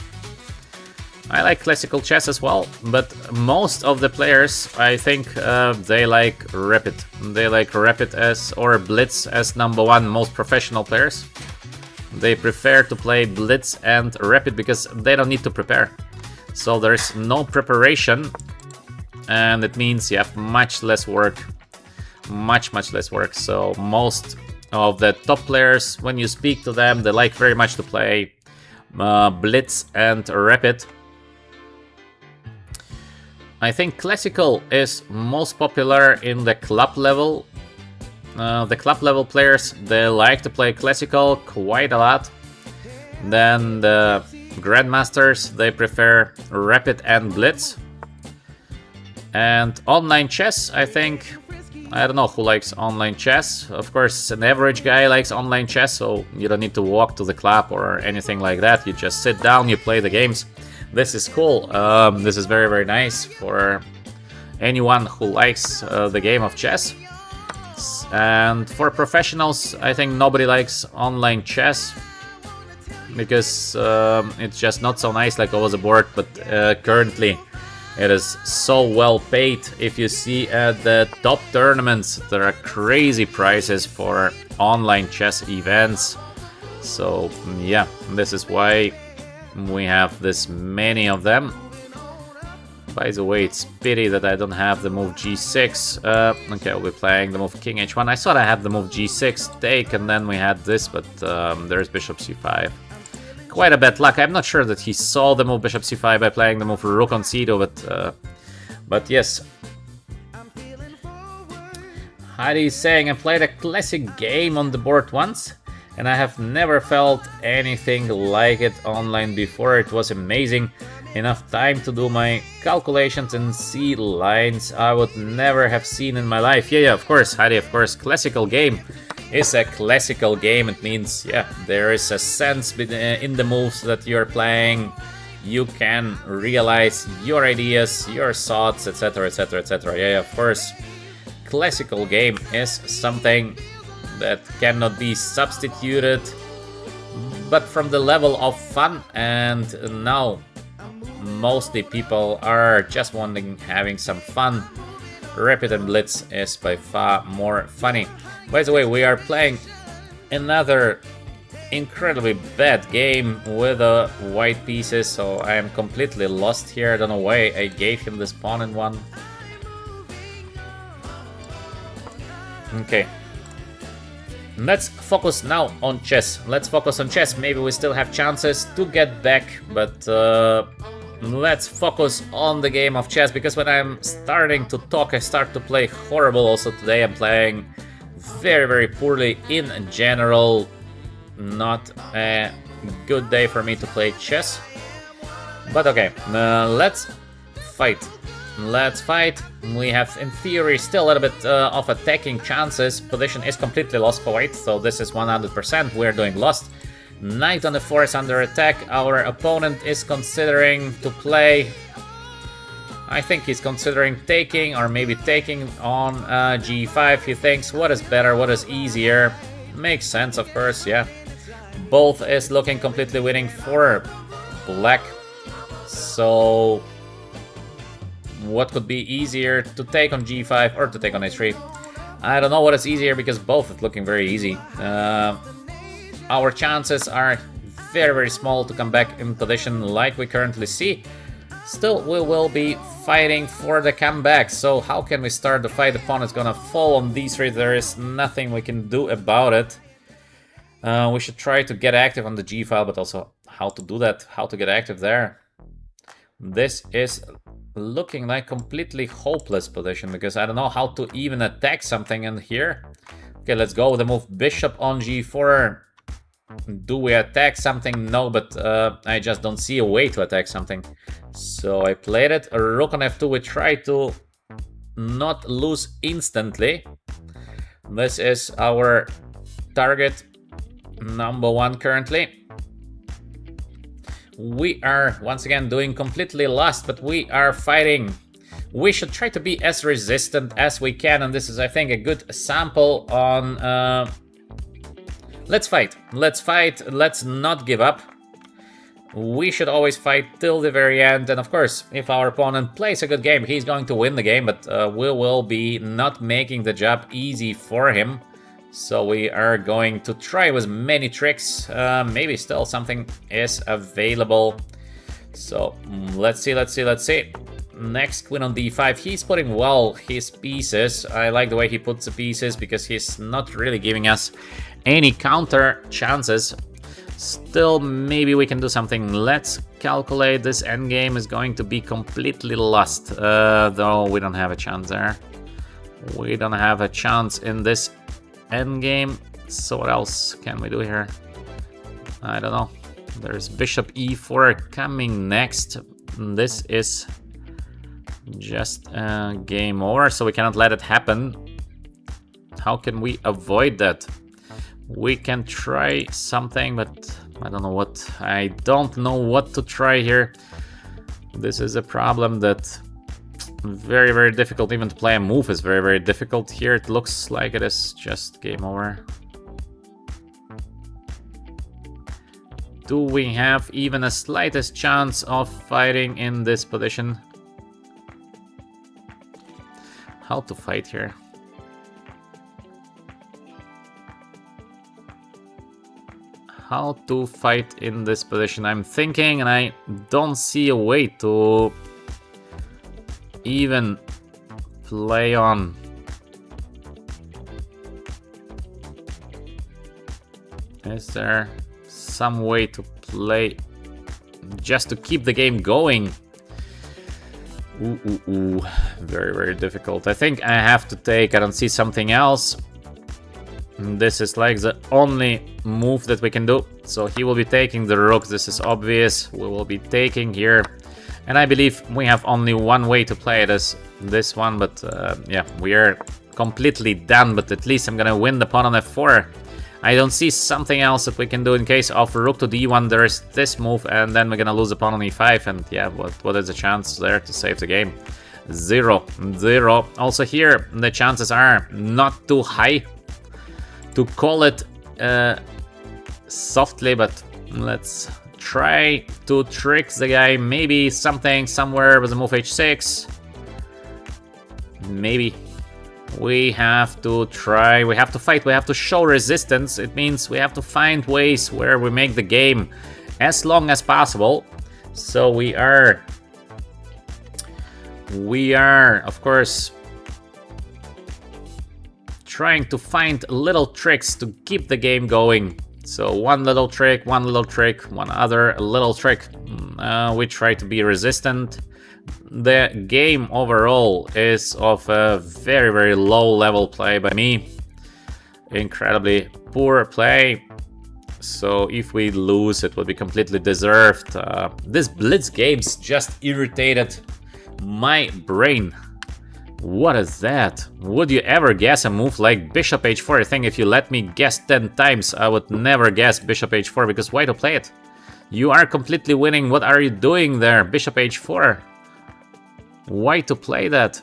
I like classical chess as well, but most of the players, I think, they like Rapid. They like Rapid as, or Blitz as #1, most professional players. They prefer to play Blitz and Rapid because they don't need to prepare. So there's no preparation. And it means you have much less work, much less work. So most of the top players, when you speak to them, they like very much to play Blitz and Rapid. I think classical is most popular in the club level. The club level players, they like to play classical quite a lot. Then the grandmasters, they prefer Rapid and Blitz. And online chess, I think, I don't know who likes online chess. Of course, an average guy likes online chess, so you don't need to walk to the club or anything like that. You just sit down, you play the games. This is cool. This is very, very nice for anyone who likes the game of chess. And for professionals, I think nobody likes online chess because it's just not so nice like over the board, but currently it is so well paid. If you see at the top tournaments, there are crazy prices for online chess events. So yeah, this is why we have this many of them. By the way, it's pity that I don't have the move g6. Okay, I'll be playing the move king h1. I thought I had the move g6 take, and then we had this, but there's bishop c5. Quite a bad luck. I'm not sure that he saw the move bishop c5 by playing the move rook on c2, but yes. Heidi is saying, I played a classic game on the board once, and I have never felt anything like it online before. It was amazing. Enough time to do my calculations and see lines I would never have seen in my life. Yeah, of course, Heidi, of course. Classical game is a classical game. It means, yeah, there is a sense in the moves that you're playing. You can realize your ideas, your thoughts, etc, etc, etc. Yeah, of course. Classical game is something that cannot be substituted, but from the level of fun, and now mostly people are just wanting having some fun. Rapid and Blitz is by far more funny. By the way, we are playing another incredibly bad game with white pieces, so I am completely lost here. I don't know why I gave him this pawn in one. Okay. Let's focus now on chess. Let's focus on chess. Maybe we still have chances to get back, but let's focus on the game of chess, because when I'm starting to talk, I start to play horrible. Also today I'm playing very, very poorly in general. Not a good day for me to play chess. But okay, let's fight. Let's fight. We have, in theory, still a little bit of attacking chances. Position is completely lost for white, so this is 100%. We're doing lost. Knight on the 4 is under attack. Our opponent is considering to play. I think he's considering taking, or maybe taking on g5. He thinks, what is better, what is easier? Makes sense, of course, yeah. Both is looking completely winning for black. So what could be easier, to take on g5 or to take on h3? I don't know what is easier, because both is looking very easy. Our chances are very, very small to come back in position like we currently see. Still, we will be fighting for the comeback. So how can we start the fight? The pawn is gonna fall on d3. There is nothing we can do about it. We should try to get active on the g file, but also how to do that, how to get active there. This is looking like completely hopeless position, because I don't know how to even attack something in here. Okay, let's go with the move bishop on g4. Do we attack something? No, but I just don't see a way to attack something. So I played it. Rook on f2. We try to not lose instantly. This is our target number 1 currently. We are, once again, doing completely lost, but we are fighting. We should try to be as resistant as we can, and this is, I think, a good sample on... Let's fight. Let's fight. Let's not give up. We should always fight till the very end, and of course, if our opponent plays a good game, he's going to win the game, but we will be not making the job easy for him. So we are going to try with many tricks. Maybe still something is available. So let's see, let's see, let's see. Next, queen on d5. He's putting well his pieces. I like the way he puts the pieces, because he's not really giving us any counter chances. Still, maybe we can do something. Let's calculate. This endgame is going to be completely lost. Though we don't have a chance there. We don't have a chance in this endgame. So what else can we do here? I don't know. There's bishop e4 coming next. This is just game over, so we cannot let it happen. How can we avoid that? We can try something, but I don't know what. I don't know what to try here. This is a problem that very, very difficult. Even to play a move is very, very difficult. Here it looks like it is just game over. Do we have even a slightest chance of fighting in this position? How to fight here? how to fight in this position. I'm thinking, and I don't see a way to even play on. Is there some way to play just to keep the game going? Ooh. Very, very difficult. I think I have to take, I don't see something else. This is like the only move that we can do. So he will be taking the rook. This is obvious. We will be taking here. And I believe we have only one way to play it as this one. But yeah, we are completely done. But at least I'm going to win the pawn on f4. I don't see something else that we can do in case of rook to d1. There is this move, and then we're gonna lose the pawn on e5. And yeah, what is the chance there to save the game? 0. Also here, the chances are not too high to call it softly, but let's try to trick the guy. Maybe something somewhere with a move h6. Maybe. We have to try, we have to fight, we have to show resistance. It means we have to find ways where we make the game as long as possible. So we are, of course, trying to find little tricks to keep the game going. So one little trick, one other little trick. We try to be resistant. The game overall is of a very, very low level play by me. Incredibly poor play. So if we lose, it would be completely deserved. This Blitz games just irritated my brain. What is that? Would you ever guess a move like bishop h4? I think if you let me guess 10 times, I would never guess bishop h4, because why to play it? You are completely winning. What are you doing there? Bishop h4. Why to play that?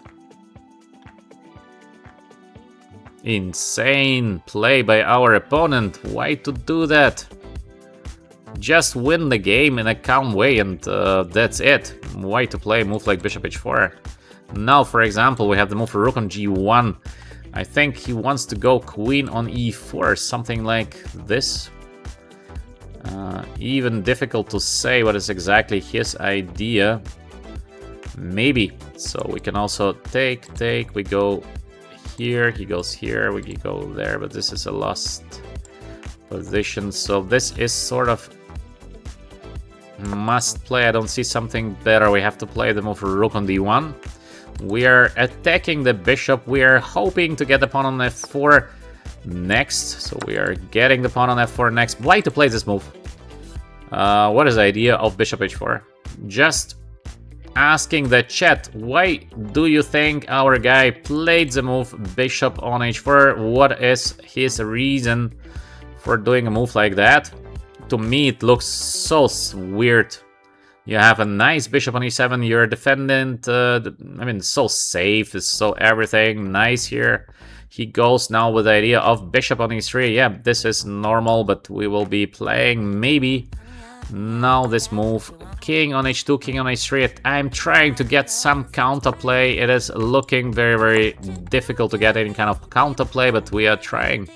Insane play by our opponent. Why to do that? Just win the game in a calm way, and that's it. Why to play a move like bishop h4? Now, for example, we have the move rook on g1. I think he wants to go queen on e4, something like this. Even difficult to say what is exactly his idea. Maybe. So we can also take, we go here, he goes here, we can go there, but this is a lost position. So this is sort of must play. I don't see something better. We have to play the move rook on d1. We are attacking the bishop. We are hoping to get the pawn on f4 next. So we are getting the pawn on f4 next. Why to play this move? What is the idea of bishop h4? Just asking the chat, why do you think our guy played the move bishop on h4? What is his reason for doing a move like that? To me, it looks so weird. You have a nice bishop on e7, you're defendant, I mean, so safe, it's so everything, nice here. He goes now with the idea of bishop on e3. Yeah, this is normal, but we will be playing maybe now this move, king on h2, king on h3. I'm trying to get some counterplay. It is looking very, very difficult to get any kind of counterplay, but we are trying.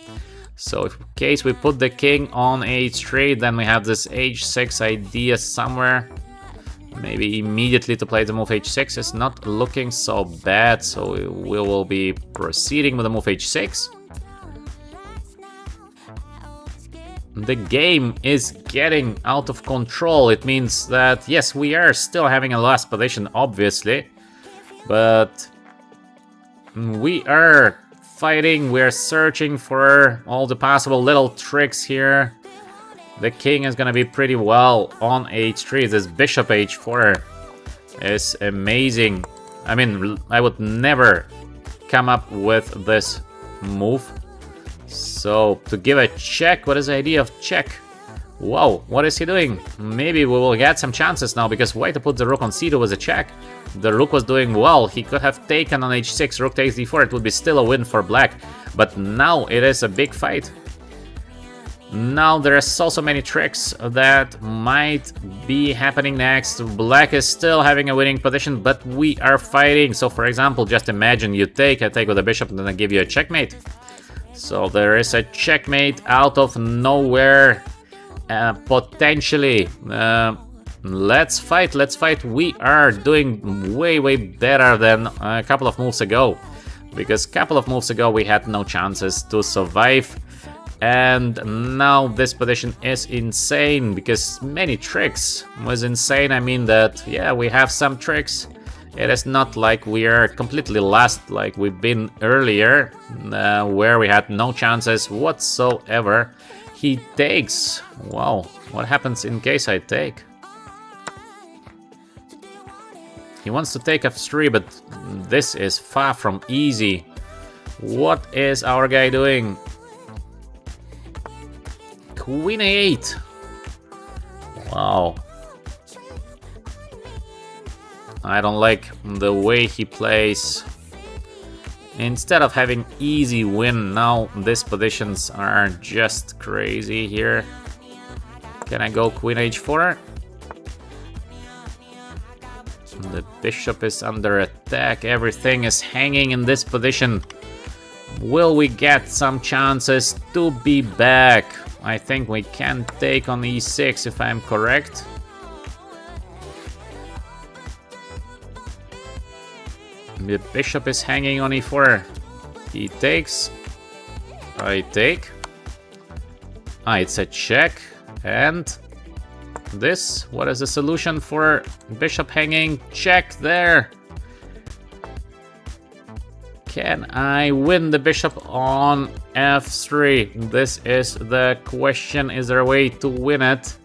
So in case we put the king on h3, then we have this h6 idea somewhere. Maybe immediately to play the move h6 is not looking so bad, so we will be proceeding with the move h6. The game is getting out of control. It means that, yes, we are still having a last position, obviously, but we are fighting, we are searching for all the possible little tricks here. The king is gonna be pretty well on h3. This bishop h4 is amazing. I mean, I would never come up with this move. So, to give a check, what is the idea of check? Whoa, what is he doing? Maybe we will get some chances now, because why to put the rook on c2 was a check? The rook was doing well. He could have taken on h6, rook takes d4. It would be still a win for black. But now it is a big fight. Now there are so many tricks that might be happening next. Black is still having a winning position, but we are fighting. So for example, just imagine you take, I take with the bishop, and then I give you a checkmate. So there is a checkmate out of nowhere. potentially. Let's fight, let's fight. We are doing way better than a couple of moves ago. Because a couple of moves ago we had no chances to survive. And now this position is insane because many tricks was insane. I mean that, yeah, we have some tricks. It is not like we are completely lost like we've been earlier, where we had no chances whatsoever. He takes. Wow, what happens in case I take? He wants to take f3, but this is far from easy. What is our guy doing? Queen a8. Wow. I don't like the way he plays. Instead of having easy win, now these positions are just crazy here. Can I go queen h4? The bishop is under attack. Everything is hanging in this position. Will we get some chances to be back? I think we can take on e6 if I'm correct. The bishop is hanging on e4. He takes. I take. Ah, it's a check. And this, what is the solution for bishop hanging? Check there. Can I win the bishop on f3? This is the question. Is there a way to win it?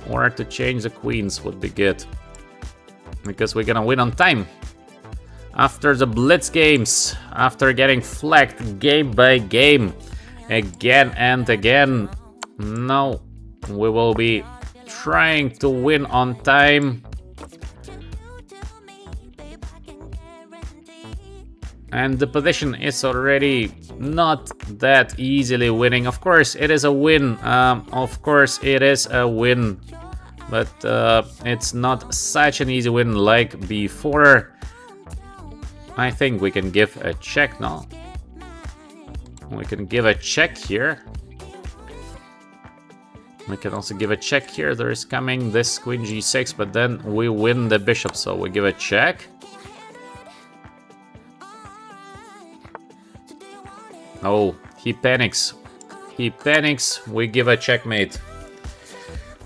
Or to change the queens would be good. Because we're gonna win on time. After the Blitz games, after getting flagged game by game, again and again, now we will be trying to win on time. And the position is already not that easily winning. Of course, it is a win. Of course, it is a win. But it's not such an easy win like before. I think we can give a check now. We can give a check here. We can also give a check here. There is coming this queen g6, but then we win the bishop, so we give a check. Oh, he panics. He panics. We give a checkmate.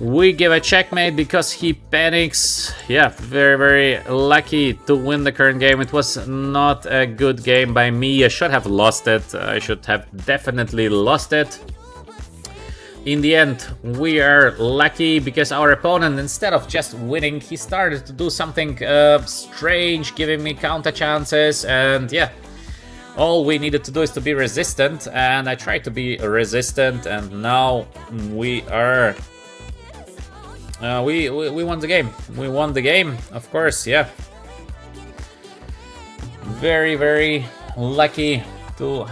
We give a checkmate because he panics. Yeah, very lucky to win the current game. It was not a good game by me. I should have lost it. I should have definitely lost it. In the end, we are lucky because our opponent, instead of just winning, he started to do something strange, giving me counter chances, and yeah. All we needed to do is to be resistant, and I tried to be resistant, and now we are... we won the game. We won the game, of course, yeah. Very lucky to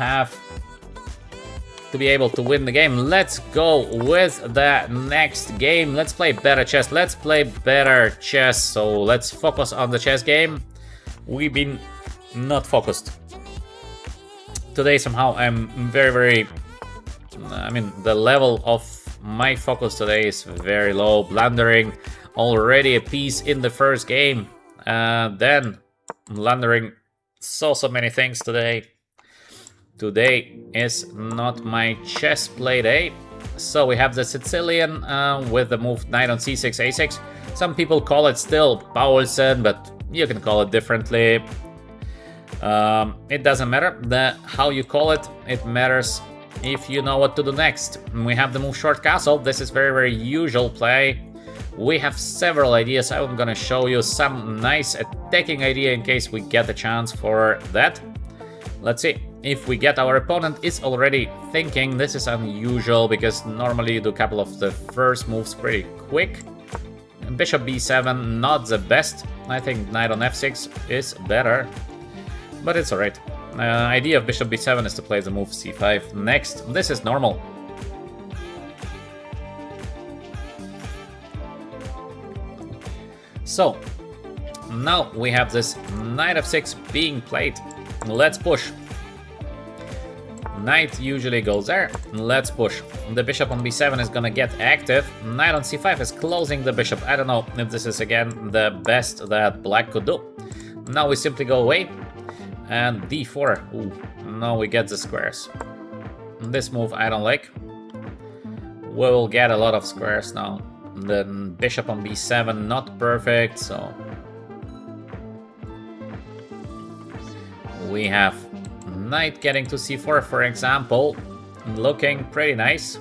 be able to win the game. Let's go with the next game. Let's play better chess. Let's play better chess. So let's focus on the chess game. We've been not focused. Today somehow I'm very I mean, the level of my focus today is very low. Blundering already a piece in the first game. Then blundering so many things today. Today is not my chess play day. So we have the Sicilian with the move knight on c6, a6. Some people call it still Paulsen, but you can call it differently. It doesn't matter how you call it. It matters if you know what to do next. We have the move short castle. This is very usual play. We have several ideas. I'm gonna show you some nice attacking idea in case we get a chance for that. Let's see if we get. Our opponent is already thinking. This is unusual because normally you do a couple of the first moves pretty quick. Bishop b7, not the best. I think knight on f6 is better, but it's alright. Idea of bishop b7 is to play the move c5 next. This is normal. So now we have this knight f6 being played. Let's push. Knight usually goes there. Let's push. The bishop on b7 is gonna get active. Knight on c5 is closing the bishop. I don't know if this is again the best that black could do. Now we simply go away. And d4. Ooh, now we get the squares. This move I don't like. We will get a lot of squares now. The bishop on b7 not perfect, so we have knight getting to c4, for example, looking pretty nice.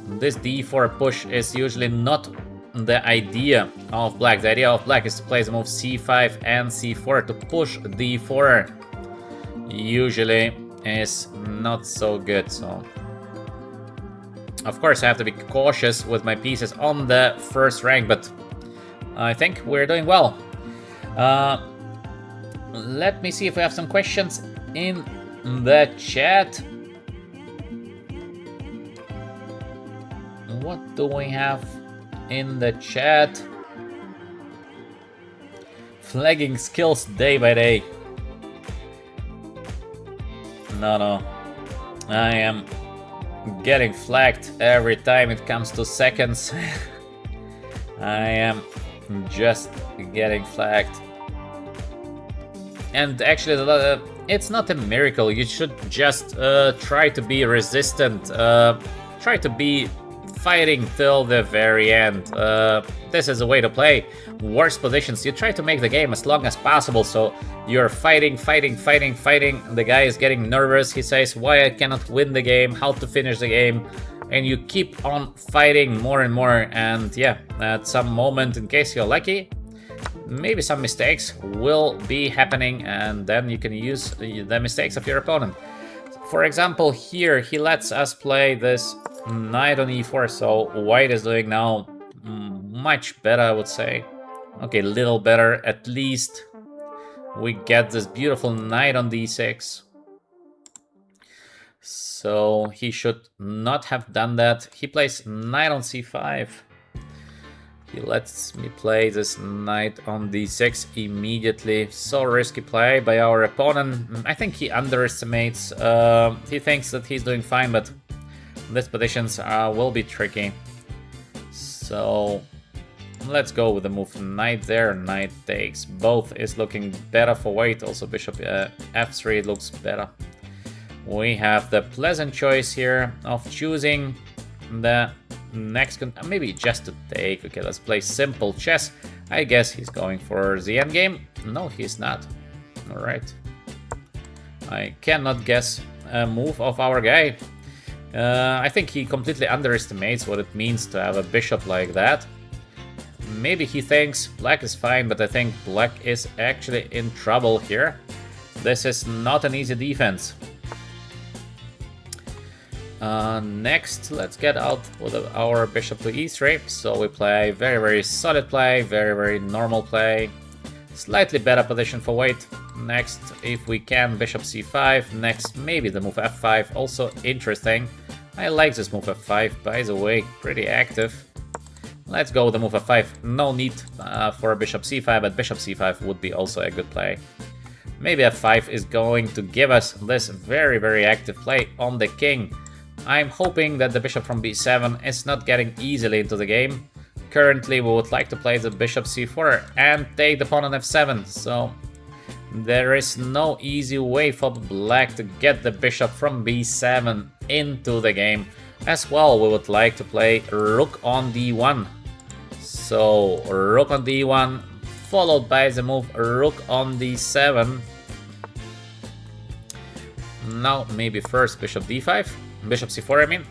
This d4 push is usually not the idea of black. The idea of black is to play the move c5 and c4 to push d4. Usually is not so good, so of course I have to be cautious with my pieces on the first rank, but I think we're doing well. Let me see if we have some questions in the chat. What do we have in the chat? Flagging skills day by day. No. I am getting flagged every time it comes to seconds. I am just getting flagged. And actually, it's not a miracle. You should just try to be resistant. Try to be fighting till the very end. This is a way to play. Worst positions, you try to make the game as long as possible, so you're fighting. The guy is getting nervous. He says, why I cannot win the game, how to finish the game. And you keep on fighting more and more. And yeah, at some moment, in case you're lucky, maybe some mistakes will be happening, and then you can use the mistakes of your opponent. For example, here he lets us play this knight on e4, so white is doing now much better, I would say. Okay, little better at least. We get this beautiful knight on d6. So he should not have done that. He plays knight on c5. He lets me play this knight on d6 immediately. So risky play by our opponent. I think he underestimates. He thinks that he's doing fine, but these positions will be tricky. So let's go with the move knight there. Knight takes. Both is looking better for white. Also bishop f3 looks better. We have the pleasant choice here of choosing the next, maybe just to take. Okay, let's play simple chess. I guess he's going for the endgame. No, he's not. All right. I cannot guess a move of our guy. I think he completely underestimates what it means to have a bishop like that. Maybe he thinks black is fine, but I think black is actually in trouble here. This is not an easy defense. Next, let's get out with our bishop to e3. So we play very solid play, very normal play. Slightly better position for white. Next, if we can, bishop c5. Next, maybe the move f5. Also interesting. I like this move f5, by the way, pretty active. Let's go with the move f5. No need for a bishop c5, but bishop c5 would be also a good play. Maybe f5 is going to give us this very active play on the king. I'm hoping that the bishop from b7 is not getting easily into the game. Currently, we would like to play the bishop c4 and take the pawn on f7, so there is no easy way for black to get the bishop from b7 into the game. As well, we would like to play rook on d1. So, rook on d1, followed by the move rook on d7. Now, maybe first bishop d5. Bishop c4, I mean.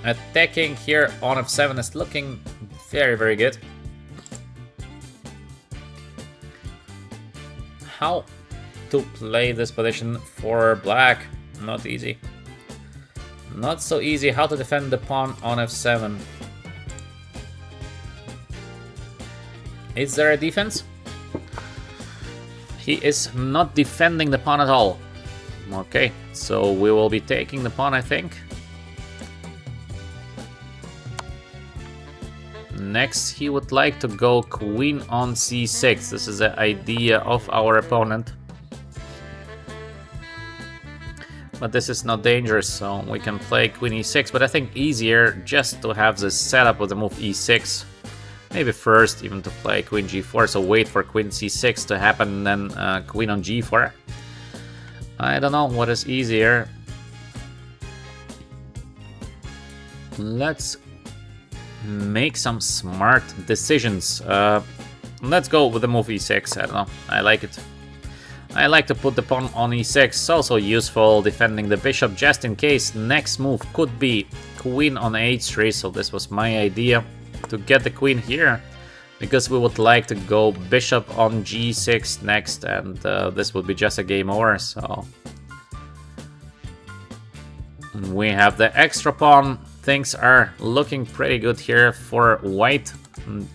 Attacking here on f7 is looking very good. How to play this position for black? Not easy. Not so easy. How to defend the pawn on f7? Is there a defense? He is not defending the pawn at all. Okay, so we will be taking the pawn, I think. Next, he would like to go queen on c6. This is the idea of our opponent. But this is not dangerous, so we can play queen e6. But I think easier just to have this setup with the move e6. Maybe first even to play queen g4, so wait for queen c6 to happen, and then queen on g4. I don't know what is easier. Let's make some smart decisions. Let's go with the move e6. I don't know. I like it. I like to put the pawn on e6. It's also useful defending the bishop just in case. Next move could be queen on h3. So this was my idea to get the queen here, because we would like to go bishop on g6 next, and this would be just a game over. So we have the extra pawn. Things are looking pretty good here for white.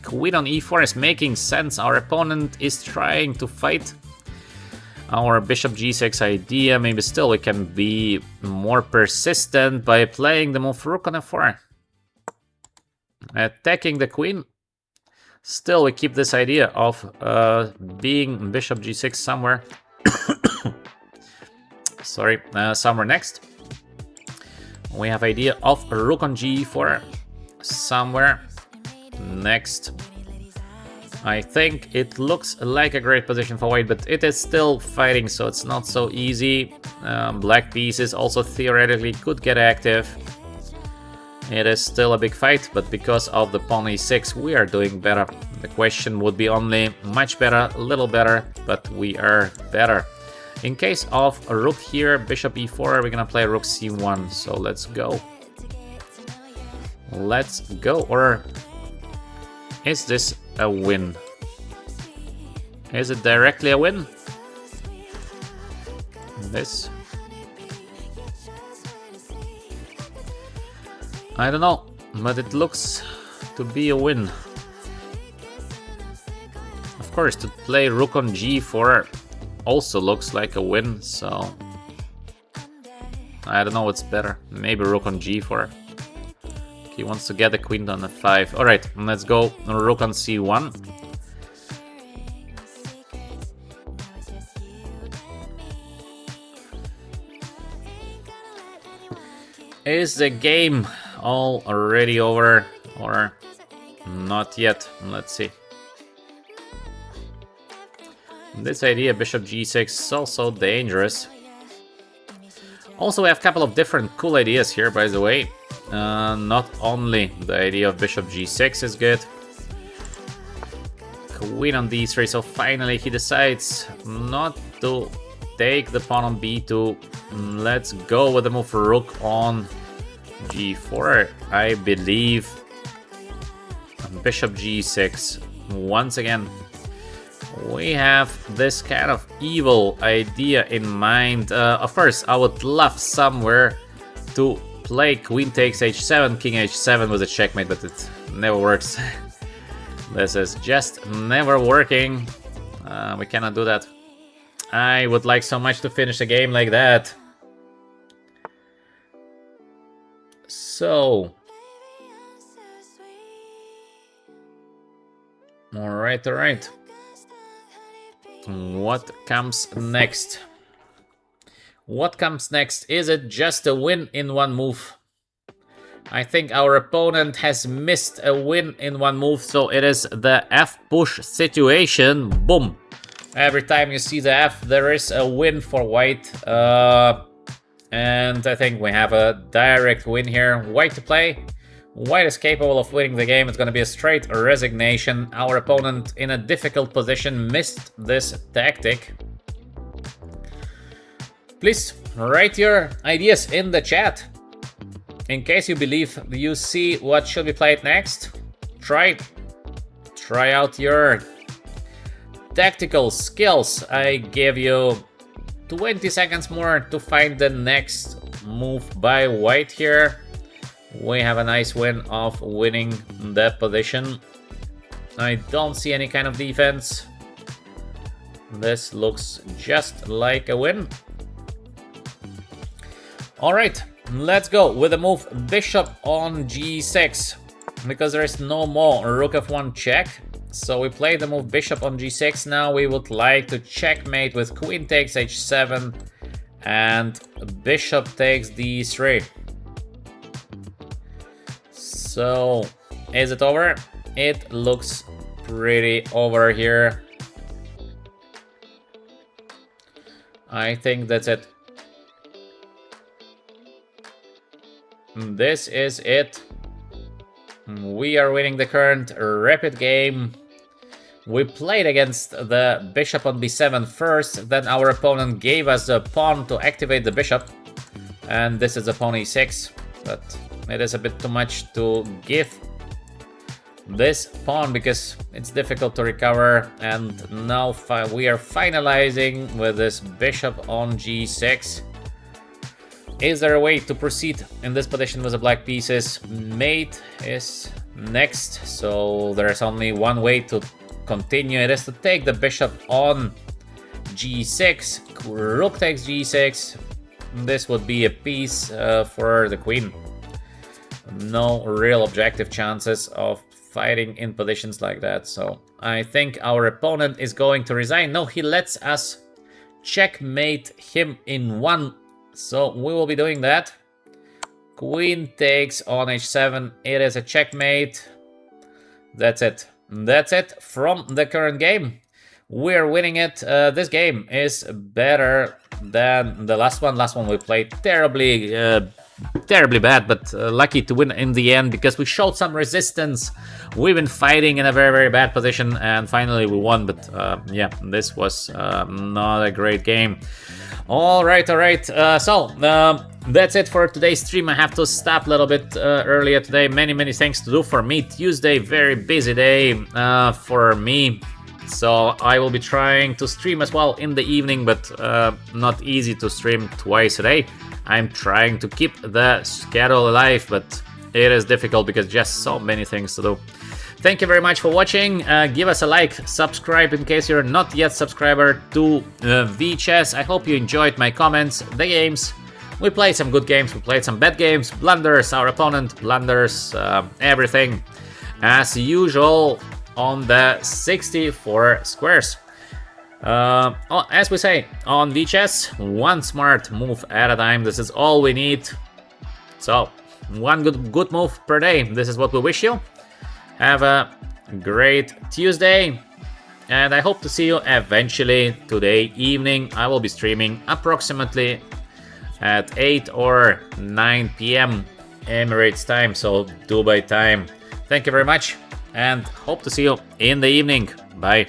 Queen on e4 is making sense. Our opponent is trying to fight our bishop g6 idea. Maybe still we can be more persistent by playing the move rook on f4. Attacking the queen. Still we keep this idea of being bishop g6 somewhere. Sorry, somewhere next. We have idea of rook on g4 somewhere next. I think it looks like a great position for white, but it is still fighting, so it's not so easy. Black pieces also theoretically could get active. It is still a big fight, but because of the pawn e6, we are doing better. The question would be only much better, a little better, but we are better. In case of a rook here, bishop e4, we're gonna play rook c1, so let's go. Let's go, or is this a win? Is it directly a win? This? I don't know, but it looks to be a win. Of course, to play rook on g4 also looks like a win, so I don't know what's better. Maybe rook on g4. He wants to get the queen on f5. Alright, let's go rook on c1. Is the game already over or not yet? Let's see. This idea, bishop g6, is also dangerous. Also, we have a couple of different cool ideas here, by the way. Not only the idea of bishop g6 is good. Queen on d3, so finally he decides not to take the pawn on b2. Let's go with the move rook on g4, I believe. Bishop g6, once again. We have this kind of evil idea in mind. Of course, I would love somewhere to play queen takes h7, king h7 with a checkmate, but it never works. This is just never working. We cannot do that. I would like so much to finish a game like that. So... Alright, alright. What comes next? What comes next? Is it just a win in one move? I think our opponent has missed a win in one move, so it is the F push situation. Boom! Every time you see the F, there is a win for white. And I think we have a direct win here. White to play. White is capable of winning the game. It's going to be a straight resignation. Our opponent in a difficult position missed this tactic. Please write your ideas in the chat. In case you believe you see what should be played next, try out your tactical skills. I give you 20 seconds more to find the next move by white here. We have a nice win of winning the position. I don't see any kind of defense. This looks just like a win. Alright, let's go with the move bishop on g6. Because there is no more rook f1 check. So we play the move bishop on g6. Now we would like to checkmate with queen takes h7. And bishop takes d3. So, is it over? It looks pretty over here. I think that's it. This is it. We are winning the current rapid game. We played against the bishop on b7 first, then our opponent gave us a pawn to activate the bishop. And this is a pawn e6, but it is a bit too much to give this pawn because it's difficult to recover. And now we are finalizing with this bishop on g6. Is there a way to proceed in this position with the black pieces? Mate is next, so there's only one way to continue. It is to take the bishop on g6. Rook takes g6. This would be a piece for the queen. No real objective chances of fighting in positions like that, so I think our opponent is going to resign. No, he lets us checkmate him in one. So we will be doing that. Queen takes on h7. It is a checkmate. That's it. That's it from the current game. We're winning it. This game is better than the last one. Last one we played terribly bad, but lucky to win in the end because we showed some resistance. We've been fighting in a very bad position and finally we won, but yeah, this was not a great game. All right. So that's it for today's stream. I have to stop a little bit earlier today. Many things to do for me. Tuesday, very busy day for me. So I will be trying to stream as well in the evening, but not easy to stream twice a day. I'm trying to keep the schedule alive, but it is difficult because just so many things to do. Thank you very much for watching. Give us a like, subscribe in case you're not yet subscriber to VChess. I hope you enjoyed my comments, the games. We played some good games, we played some bad games, blunders, our opponent blunders, everything as usual on the 64 squares. As we say on VChess, one smart move at a time. This is all we need. So one good move per day. This is what we wish you. Have a great Tuesday, and I hope to see you eventually today evening. I will be streaming approximately at 8 or 9 p.m. Emirates time, so Dubai time. Thank you very much, and hope to see you in the evening. Bye.